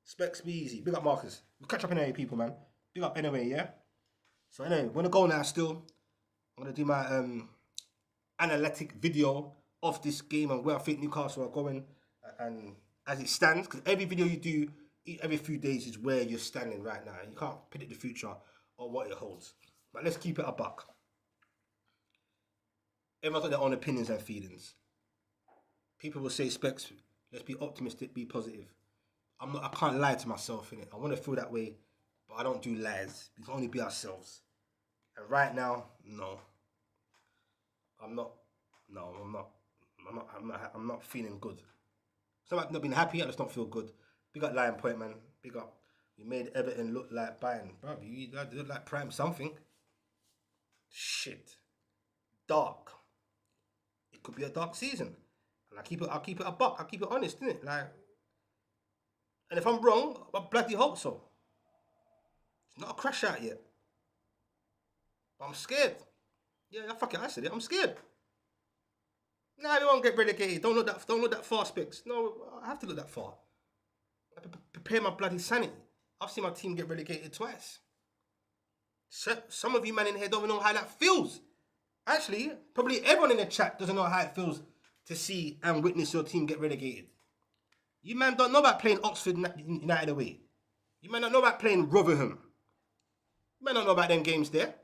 Specs be easy. Big up, Marcus. We'll catch up anyway, people, man. Big up anyway, yeah? So anyway, we're going to go now still. I'm going to do my analytic video of this game and where I think Newcastle are going and as it stands. Because every video you do every few days is where you're standing right now. You can't predict the future or what it holds. But let's keep it a buck. Everyone's got their own opinions and feelings. People will say, Specs, let's be optimistic, be positive. I can't lie to myself, innit? I want to feel that way, but I don't do lies. We can only be ourselves. And right now, no. I'm not feeling good. It's not like not being happy, I just don't feel good. Big up Lion Point, man. Big up. We made Everton look like buying. Bro, you look like prime something. Shit. Dark. It could be a dark season. And I'll keep it a buck. I'll keep it honest, innit? Like, and if I'm wrong, I bloody hope so. It's not a crash out yet. But I'm scared. Yeah, fuck it, I said it. I'm scared. Nah, we won't get relegated. Don't look that far, Specs. No, I have to look that far. I prepare my bloody sanity. I've seen my team get relegated twice. Some of you man in here don't even know how that feels. Actually, probably everyone in the chat doesn't know how it feels to see and witness your team get relegated. You man don't know about playing Oxford United away. You man don't know about playing Rotherham. You man don't know about them games there.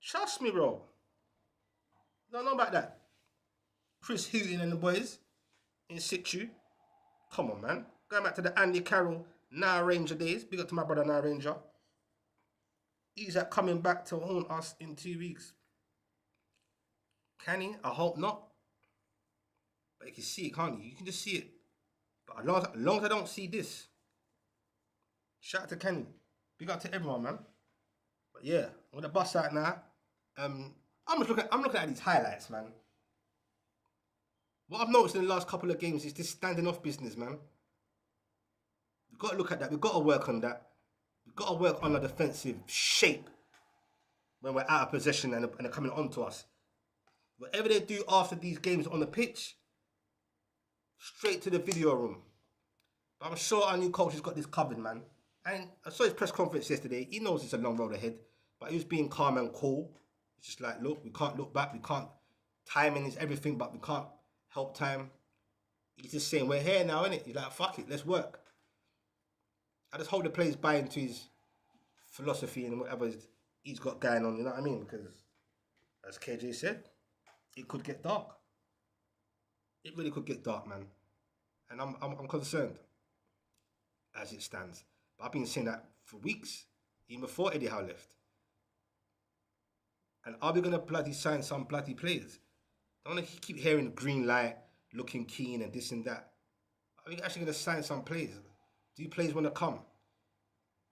Trust me, bro. Don't know about that. Chris Hooton and the boys in situ. Come on, man. Going back to the Andy Carroll Now Ranger days. Big up to my brother Now Ranger. He's coming back to haunt us in 2 weeks. Can he? I hope not. But you can see it, can't you? You can just see it. But as long as I don't see this. Shout out to Kenny. Big up to everyone, man. But yeah, I'm gonna bust out now. I'm looking at these highlights, man. What I've noticed in the last couple of games is this standing off business, man. We've got to look at that. We've got to work on that. We've got to work on our defensive shape when we're out of possession and they're coming onto us. Whatever they do after these games on the pitch, straight to the video room. But I'm sure our new coach has got this covered, man. And I saw his press conference yesterday. He knows it's a long road ahead, but he was being calm and cool. It's just like, look, we can't look back. We can't. Timing is everything, but we can't help time. He's just saying, we're here now, innit? He's like, fuck it, let's work. I just hope the players buy into his philosophy and whatever he's got going on, you know what I mean? Because, as KJ said, it could get dark. It really could get dark, man. And I'm concerned as it stands. But I've been saying that for weeks, even before Eddie Howe left. And are we going to bloody sign some bloody players? I don't want to keep hearing green light, looking keen and this and that. Are we actually going to sign some players? Do players want to come?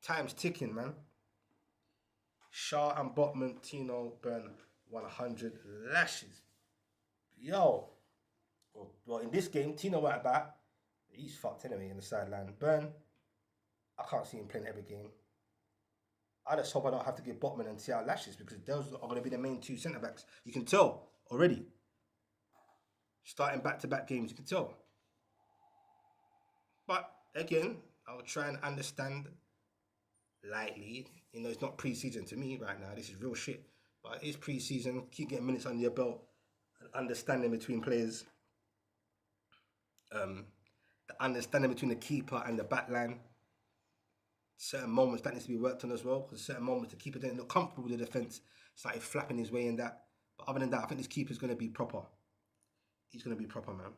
Time's ticking, man. Shaw and Botman, Tino, Burn, 100 lashes. Yo. Well, in this game, Tino went about. He's fucked anyway in the sideline. Burn, I can't see him playing every game. I just hope I don't have to give Botman and Tiao lashes because those are going to be the main two centre-backs. You can tell already. Starting back-to-back games, you can tell. But, again, I'll try and understand lightly. You know, it's not pre-season to me right now. This is real shit. But it is pre-season. Keep getting minutes under your belt and understanding between players. The understanding between the keeper and the back line. Certain moments that needs to be worked on as well. Because certain moments the keeper didn't look comfortable with the defence. Started flapping his way in that. But other than that, I think this keeper's going to be proper. He's going to be proper, man.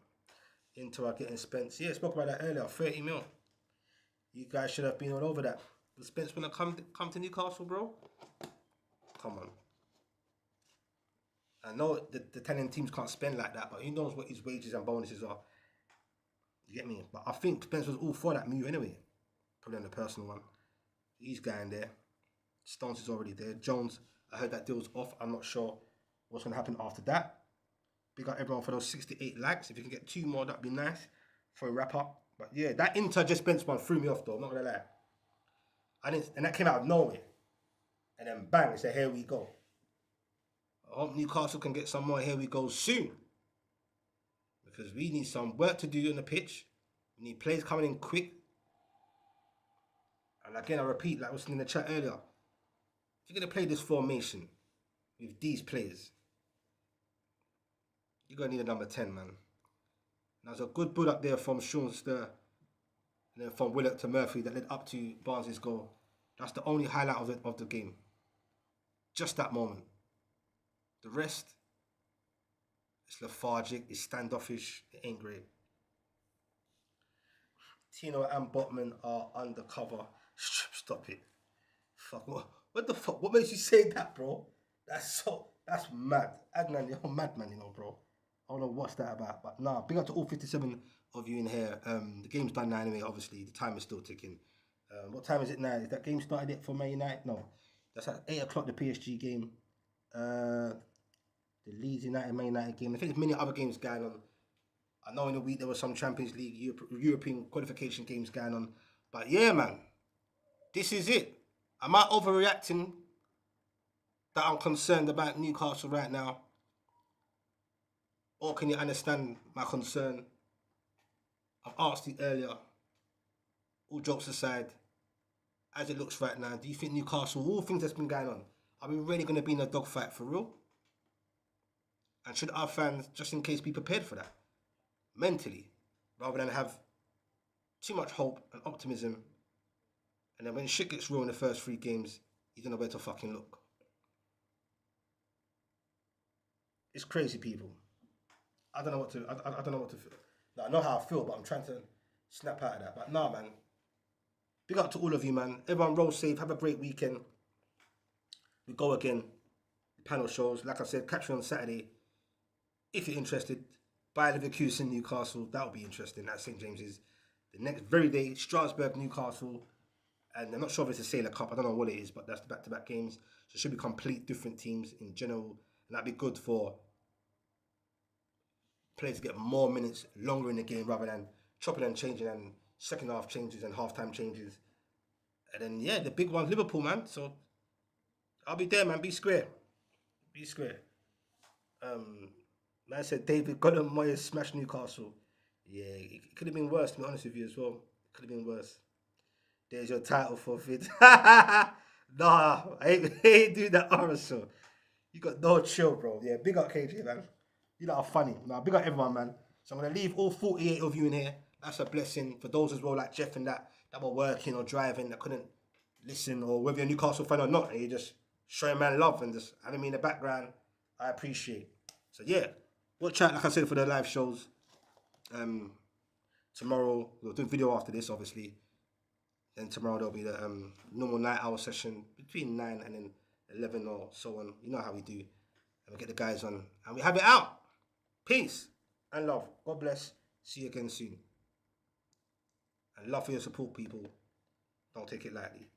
Into our getting Spence. Yeah, I spoke about that earlier. 30 mil. You guys should have been all over that. Does Spence want to come to Newcastle, bro? Come on. I know the 10 teams can't spend like that, but who knows what his wages and bonuses are. You get me? But I think Spence was all for that move anyway. Probably on the personal one. He's going there. Stones is already there. Jones, I heard that deal's off. I'm not sure what's going to happen after that. Big up everyone for those 68 likes. If you can get 2 more, that'd be nice for a wrap up. But yeah, that Inter just Spence one threw me off though. I'm not going to lie. And that came out of nowhere. And then bang, it's a here we go. I hope Newcastle can get some more here we go soon. Because we need some work to do on the pitch. We need players coming in quick. And again, I repeat, like I was in the chat earlier. If you're going to play this formation with these players, you're going to need a number 10, man. Now, there's a good build up there from Sean Stir. And then from Willock to Murphy that led up to Barnes' goal. That's the only highlight of the game. Just that moment. The rest, it's lethargic, it's standoffish, it ain't great. Tino and Botman are undercover. Stop it. Fuck, what the fuck? What makes you say that, bro? That's mad. Adnan, you're a madman, you know, bro. I don't know what's that about. But nah, big up to all 57 of you in here. The game's done now anyway, obviously. The time is still ticking. What time is it now? Is that game started it for Man United? No. That's at 8 o'clock, the PSG game. The Leeds United, Man United game. I think there's many other games going on. I know in the week there was some Champions League, European qualification games going on. But yeah, man. This is it. Am I overreacting that I'm concerned about Newcastle right now? Or can you understand my concern? I've asked it earlier. All jokes aside, as it looks right now, do you think Newcastle, all things that's been going on, are we really going to be in a dogfight for real? And should our fans, just in case, be prepared for that? Mentally, rather than have too much hope and optimism. And then when shit gets real in the first 3 games, you don't know where to fucking look. It's crazy, people. I don't know what to. I don't know what to feel. Like, I know how I feel, but I'm trying to snap out of that. But nah, man. Big up to all of you, man. Everyone roll safe. Have a great weekend. We go again. Panel shows. Like I said, catch me on Saturday. If you're interested, Bayer Leverkusen, Newcastle. That'll be interesting. At St. James's. The next very day, Strasbourg, Newcastle. And I'm not sure if it's a Sailor Cup. I don't know what it is, but that's the back-to-back games. So it should be complete different teams in general. And that'd be good for players to get more minutes longer in the game rather than chopping and changing and second half changes and half-time changes. And then, yeah, the big one's Liverpool, man. So I'll be there, man. Be square. Be square. Man said David Gollum Moyes smashed Newcastle. Yeah, it could have been worse, to be honest with you as well. It could have been worse. There's your title forfeit. Nah, I ain't doing that RSL. You got no chill, bro. Yeah, big up KJ, man. You lot are funny. Nah, big up everyone, man. So I'm going to leave all 48 of you in here. That's a blessing for those as well, like Jeff and that were working or driving, that couldn't listen, or whether you're a Newcastle fan or not, and you're just showing man love and just having me in the background. I appreciate. So yeah, watch out, like I said, for the live shows. Tomorrow, we'll do a video after this, obviously. Then tomorrow there'll be the normal night hour session between 9 and then 11 or so on. You know how we do. And we get the guys on and we have it out. Peace and love. God bless. See you again soon. And love for your support, people. Don't take it lightly.